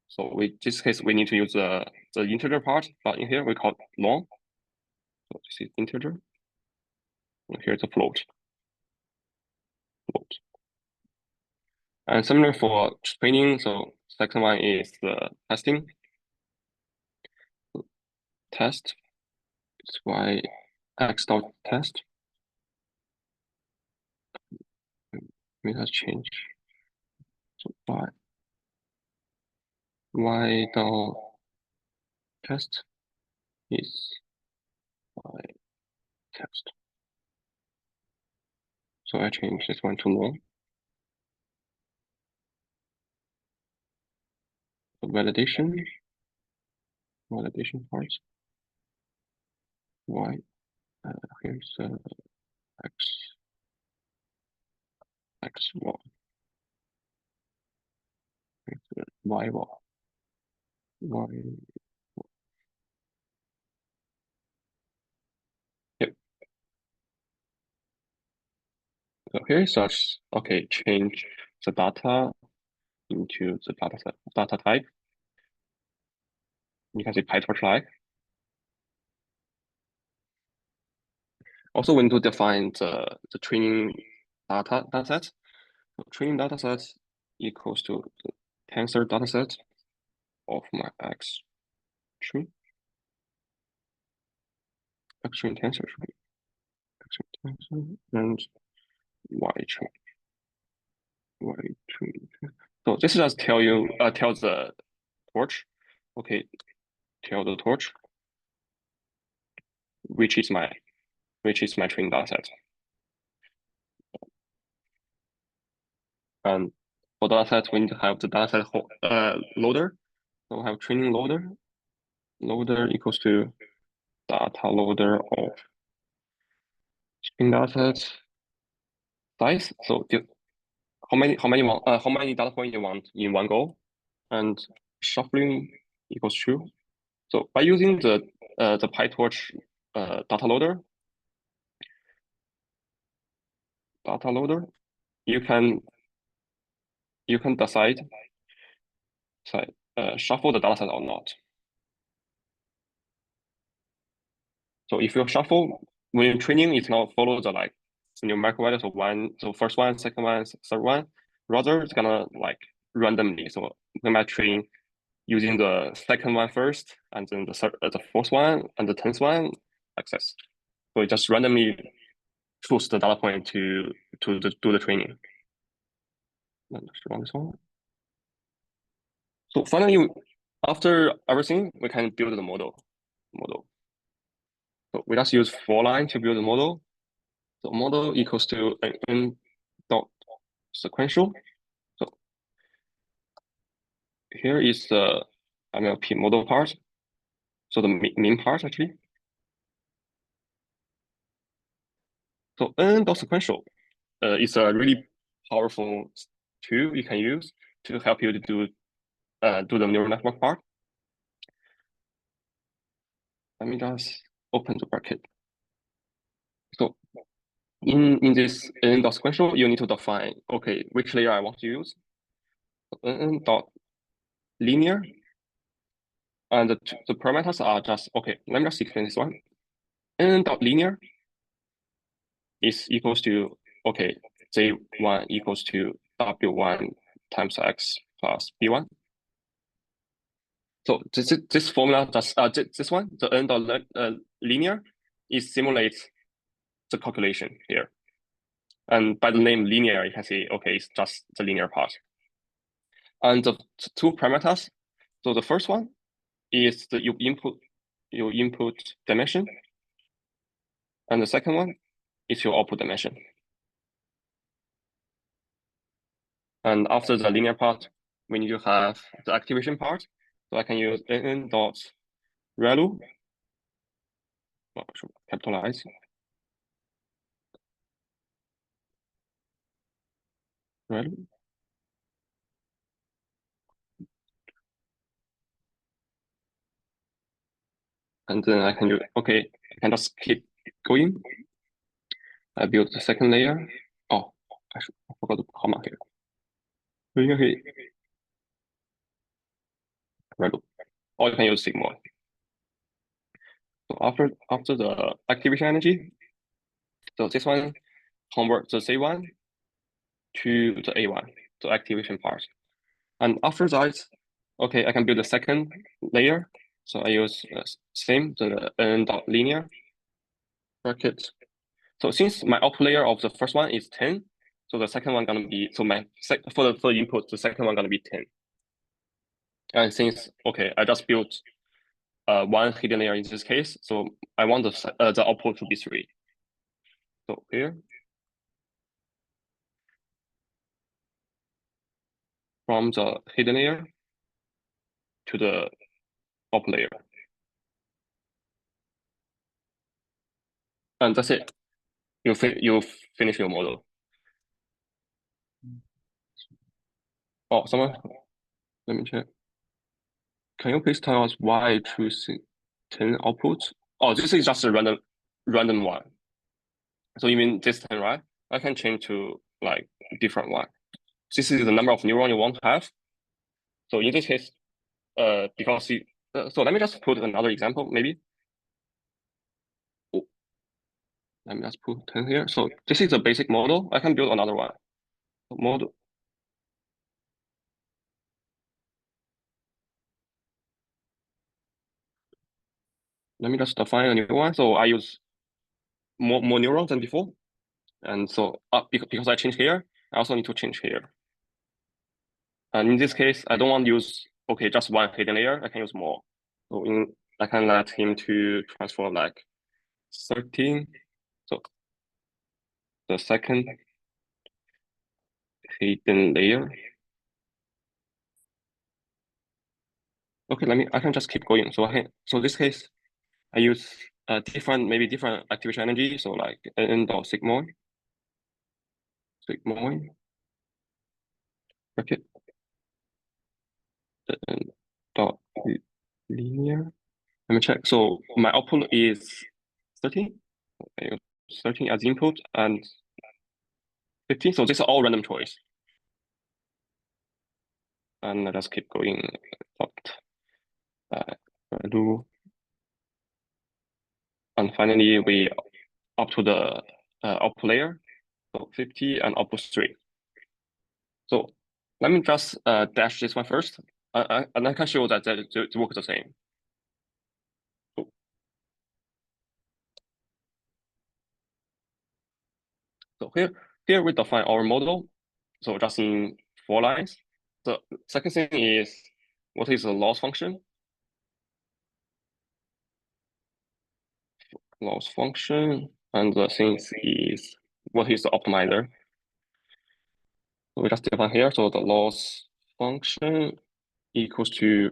So this case we need to use the integer part, but in here we call it long. So this is integer. And here's a float. And similar for training, so second one is the testing. Test is Y X dot test. We have change. So Y dot test is Y test. So I change this one to null. So validation parts. Y here's X X, Y, Y. Yep. So here is such, okay, change the data into the data type. You can see PyTorch like. Also, we need to define the training data set. So training data set equals to the tensor data set of my train, X train tensor, X train tensor, and Y train, Y train. So this just tell the torch, okay, tell the torch, which is my training data set. And for data set, we need to have the data set loader. So we have training loader. Loader equals to data loader of training data set size. So how many data points you want in one go, and shuffling equals true. So by using the PyTorch data loader, you can decide shuffle the data set or not. So if you shuffle when you're training, it's not follow the like numerical values of one, so first one, second one, third one. Rather, it's gonna like randomly. So we might train using the second one first, and then the fourth one, and the 10th one, like this. So it just randomly choose the data point to do the training. This one. So finally, after everything, we can build the model. So we just use for line to build the model. So model equals to an n dot sequential. So here is the MLP model part. So the main part actually. So n dot sequential is a really powerful tool you can use to help you to do the neural network part. Let me just open the bracket. So in this n dot sequential, you need to define, okay, which layer I want to use. N dot linear, and the parameters are just, okay, let me just explain this one. N dot linear is equals to, okay, J1 equals to W1 times X plus B1. So this formula does, this one, the N dot linear, is simulates the calculation here. And by the name linear, you can see, okay, it's just the linear part. And the two parameters, so the first one is your input dimension, and the second one is your output dimension. And after the linear part, we need to have the activation part. So I can use n dot ReLU, should capitalize ReLU. And then I can use, okay, I can just keep going. I build the second layer. Oh, I forgot the comma here. Okay, ReLU. Or you can use Sigma. So after the activation energy, so this one converts the C1 to the A1, the activation part. And after that, okay, I can build a second layer. So I use same, the n dot linear bracket. So since my output layer of the first one is 10, so the second one gonna be, so my for the input, the second one gonna be 10. And since, okay, I just built one hidden layer in this case, so I want the output to be 3. So here, from the hidden layer to the output layer. And that's it. You finish your model. Oh, someone, let me check. Can you please tell us why choosing 10 outputs? Oh, this is just a random one. So you mean this 10, right? I can change to like different one. This is the number of neurons you want to have. So in this case, because so let me just put another example, maybe. Oh, let me just put 10 here. So this is a basic model. I can build another one. Model. Let me just define a new one. So I use more neurons than before. And so because I change here, I also need to change here. And in this case, I don't want to use, okay, just one hidden layer. I can use more. So I can let him to transform like 13. So the second hidden layer. Okay, I can just keep going. So this case, I use maybe different activation energy. So like n dot sigmoid, bracket, n dot linear. Let me check. So my output is 13. I use 13 as input and 15. So this is all random choice. And I just keep going. Do. And finally, we up to the output layer. So 50 and output 3. So let me just dash this one first. And I can show that it works the same. So here we define our model. So just in 4 lines. The second thing is what is the loss function? Loss function. And the thing is what is the optimizer? So we just define here. So the loss function equals to,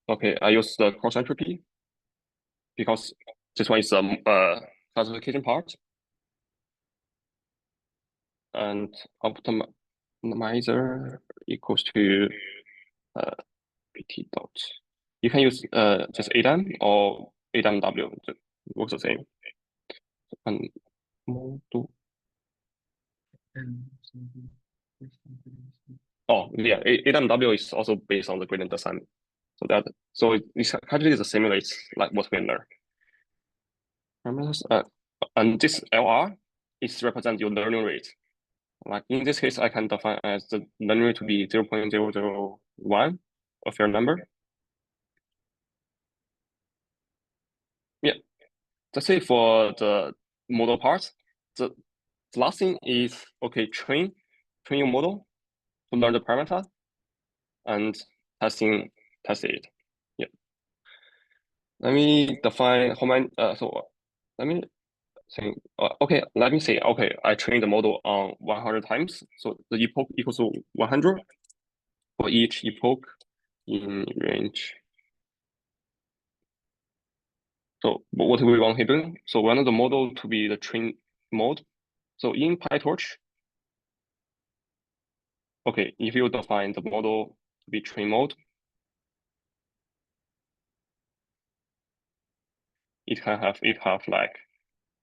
okay, I use the cross entropy because this one is the classification part. And optimizer equals to pt dot. You can use just ADAM or ADAMW. It works the same. And model. Oh yeah, ADAMW is also based on the gradient descent. So it actually simulates like what we learn. And this LR is represent your learning rate. Like in this case, I can define as the learning rate to be 0.001, a fair number. Yeah, let's say for the model part, the last thing is, okay, train your model to learn the parameter and test it. Yeah. Let me define how many, let me think, okay, let me say, okay, I trained the model on 100 times. So the epoch equals to 100 for each epoch in range. So what we want here? So we want the model to be the train mode. So in PyTorch, okay, if you define the model to be train mode, it have like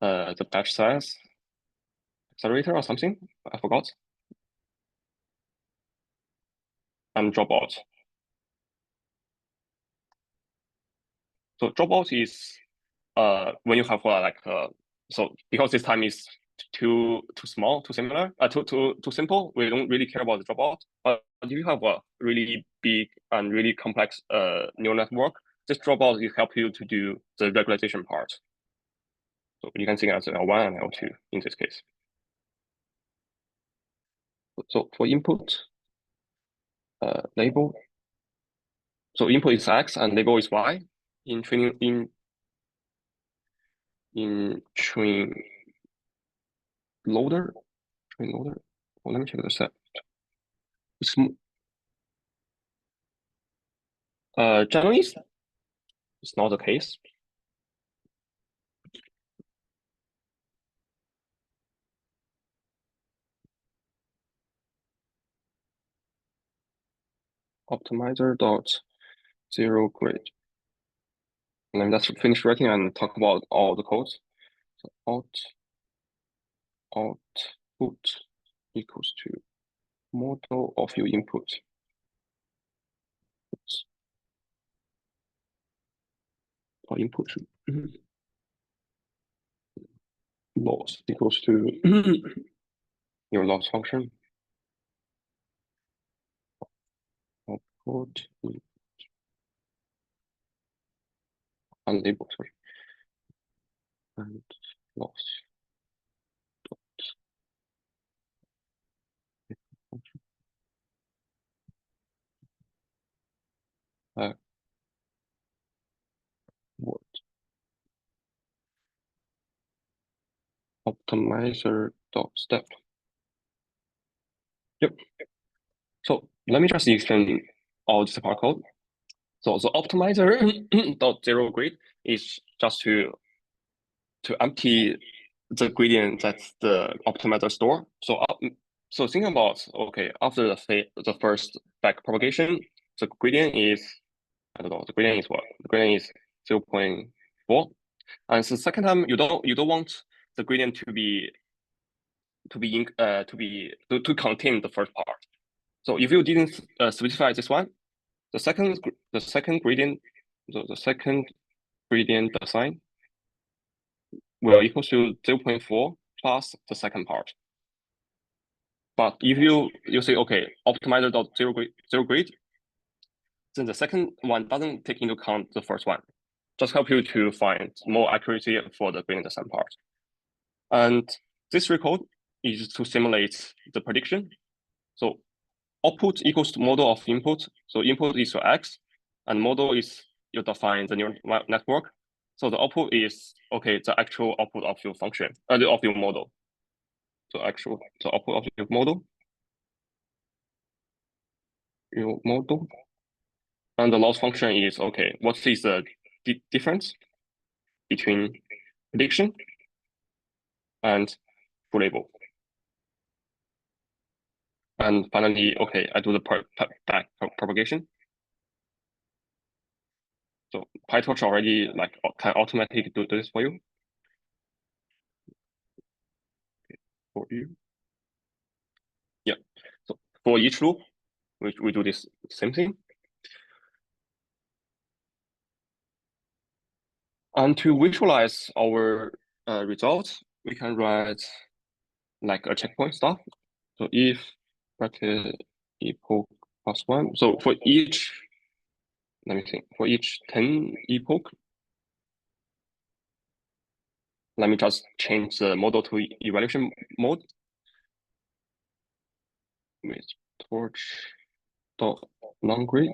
the batch size accelerator or something. I forgot. And dropout. So dropout is when you have so because this time is too small, too similar, too simple, we don't really care about the dropout. But if you have a really big and really complex neural network, this dropout will help you to do the regularization part. So you can think as L1 and L2 in this case. So for input, label. So input is X and label is Y. In training in train loader. Well, let me check the set. It's generally it's not the case. optimizer dot zero grade. Let me just finish writing and talk about all the codes. So output equals to model of your input. Or input loss equals to your loss function. Output unlabeled, sorry, and loss. What optimizer dot step. Yep. So let me just explain all this part code. So the optimizer dot zero grid is just to empty the gradient that the optimizer store. So think about, okay, after the first back propagation, the gradient is, I don't know, the gradient is what? The gradient is 0.4. And the second time you don't want the gradient to contain the first part. So if you didn't specify this one, the second gradient, the second gradient design will equal to 0.4 plus the second part. But if you say, okay, optimizer dot zero grade, then the second one doesn't take into account the first one. Just help you to find more accuracy for the gradient design part. And this recode is to simulate the prediction. So output equals to model of input. So input is your X, and model is you define the neural network. So the output is, okay, the actual output of your function, of your model. So the output of your model, and the loss function is, okay, what is the difference between prediction and full label? And finally, okay, I do the back propagation. So PyTorch already can automatically do this for you. For you. Yeah. So for each loop, we do this same thing. And to visualize our results, we can write like a checkpoint stuff. So if bracket epoch plus one. So for each, let me think, for each 10 epoch, let me just change the model to evaluation mode with torch dot non-grid.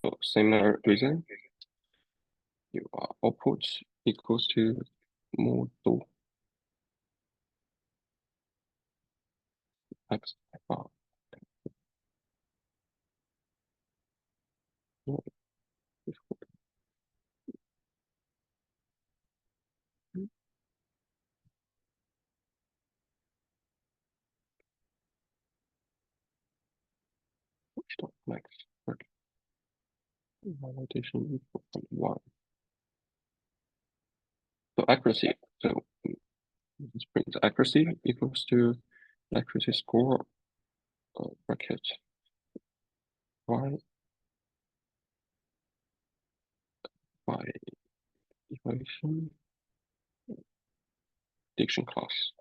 So similar reason, your output equals to model x bar. Max validation equal to 1. So accuracy. So let's bring the accuracy equals to accuracy score bracket y by evaluation prediction class.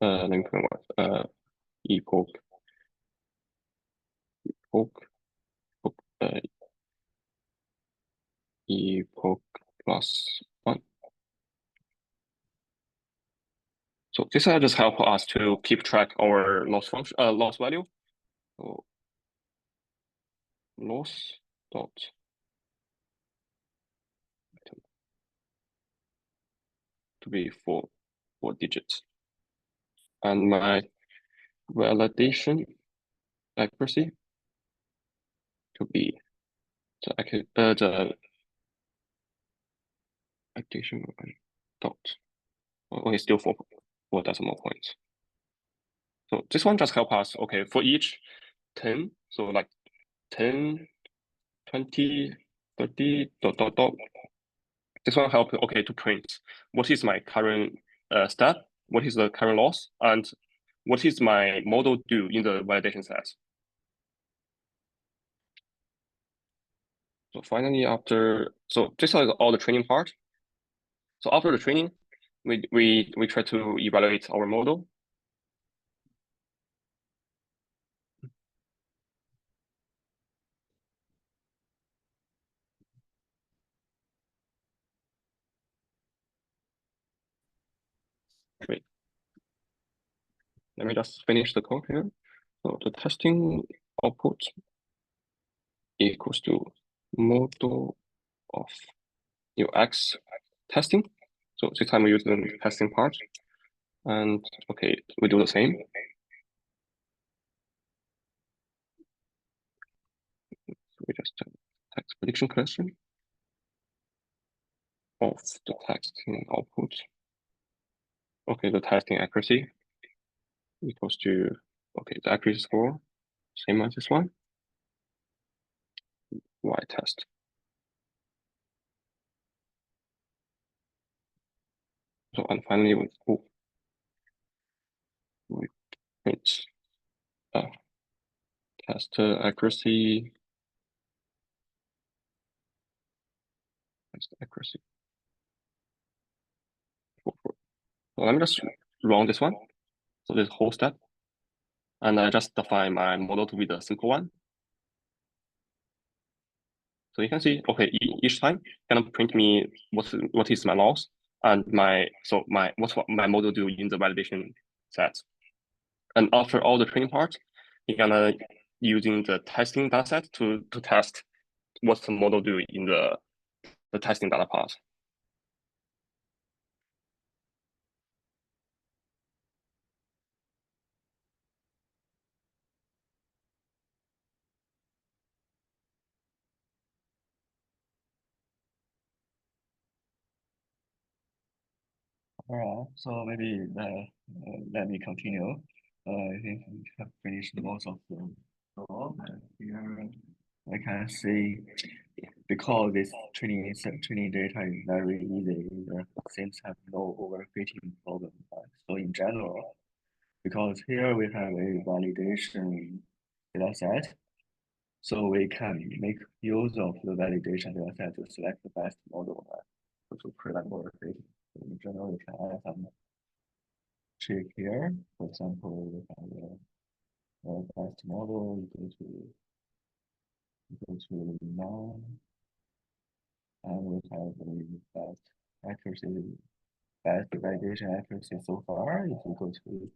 Let me put what epoch uh, epoch plus 1. So this will just help us to keep track our loss function, loss value. So loss dot to be four digits, and my validation accuracy to be the validation dot Okay, still four decimal points. So this one just help us, okay, for each 10, so like 10, 20, 30, dot, dot, dot. This one help, okay, to print what is my current step, what is the current loss, and what is my model do in the validation set. So finally, so this is all the training part. So after the training, we try to evaluate our model. Wait, let me just finish the code here. So the testing output equals to model of UX testing. So this time we use the testing part. And okay, we do the same. So we just text prediction question of the testing output. Okay, the testing accuracy equals to, okay, the accuracy score, same as this one, Y test. So, and finally, we print test accuracy, test accuracy. So let me just run this one. So this whole step, and I just define my model to be the simple one. So you can see, okay, each time gonna print me what is my loss and what's what my model do in the validation set. And after all the training part, you're gonna using the testing data set to test what's the model do in the testing data part. All right, so maybe let me continue. I think we have finished most of the talk. Here I can see because this training data is very easy, there seems to have no overfitting problem. So in general, because here we have a validation data set, so we can make use of the validation data set to select the best model, to prevent overfitting. So in general, we can add some trick here. For example, we have a best model, you go to none, and we have the best accuracy, best validation accuracy so far. If we go to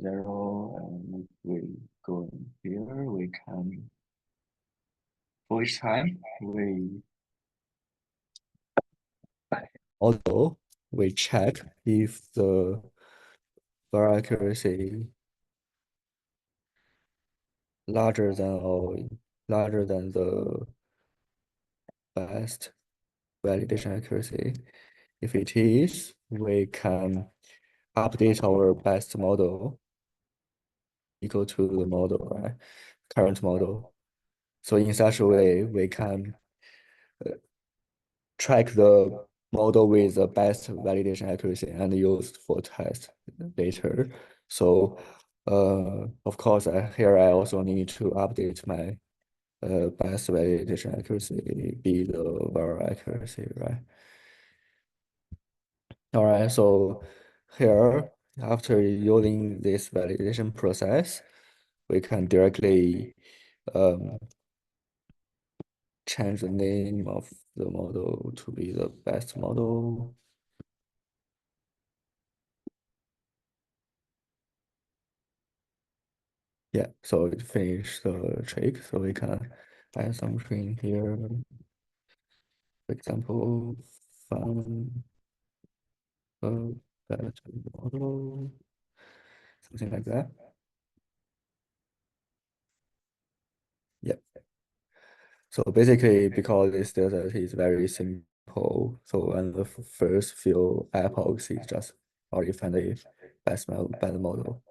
0, and if we go in here, we can, for each time, although we check if the bar accuracy larger than or larger than the best validation accuracy. If it is, we can update our best model equal to the model, right? Current model. So in such a way, we can track the model with the best validation accuracy and use for test later. So of course, here I also need to update my best validation accuracy be the var accuracy, right? All right, so here, after using this validation process, we can directly change the name of the model to be the best model. Yeah, so it finished the trick. So we can add something here. For example, fun better model, something like that. Yeah. So basically, because this data is very simple, apple. So and the first few apples is just already find a best model.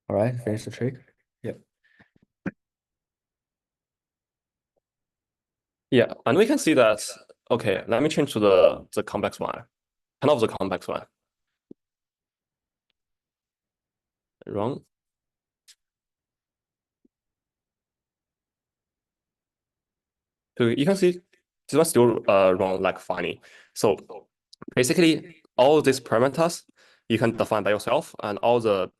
All right, finish the trick. Yep. Yeah, and we can see that, okay, let me change to the complex one, kind of the complex one. Wrong. So you can see this one's still wrong, like funny. So basically, all these parameters you can define by yourself, and all the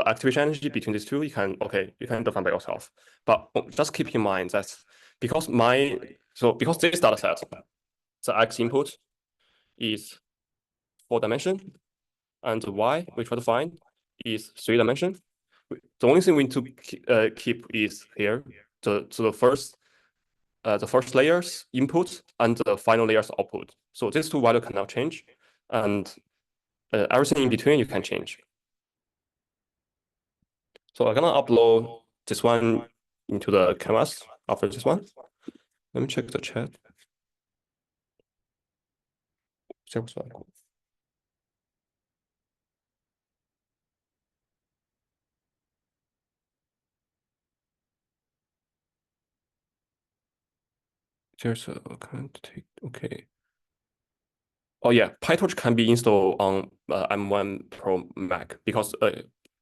activation energy between these two you can define by yourself. But just keep in mind that because this data set, the x input is 4-dimension, and the y we try to find is 3-dimension. The only thing we need to keep is here the first layer's input and the final layer's output. So these two values cannot change, and everything in between you can change. So I'm gonna upload this one into the canvas after this one. Let me check the chat. There's a can't take okay. Oh yeah, PyTorch can be installed on M1 Pro Mac because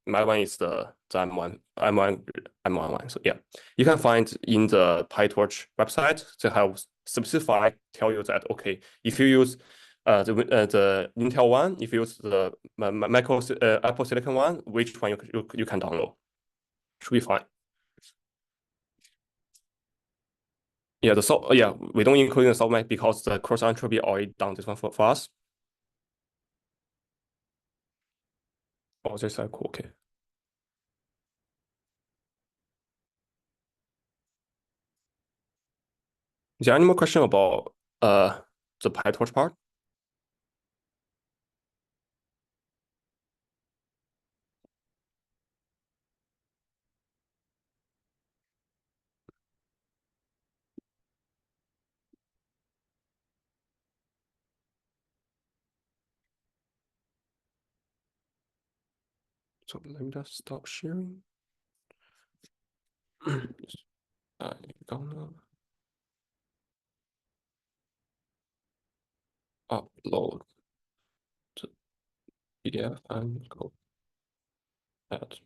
my one is the M1 one. So yeah, you can find in the PyTorch website they have specified tell you that okay, if you use the Intel one, if you use the Apple Silicon one, which one you can download, should be fine. Yeah, we don't include the softmax because the cross entropy already done this one for us. Oh, this is cool. Okay. Is there any more question about the PyTorch part? So let me just stop sharing. I'm gonna upload the PDF and go add.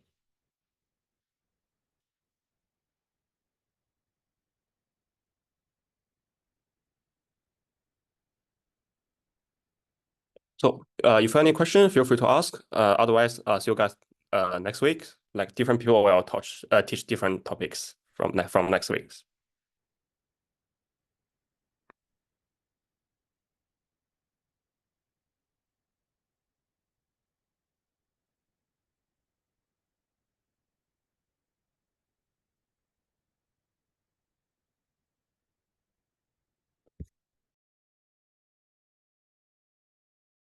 So if you have any question, feel free to ask. Otherwise, see you guys next week. Like different people will teach different topics from next week.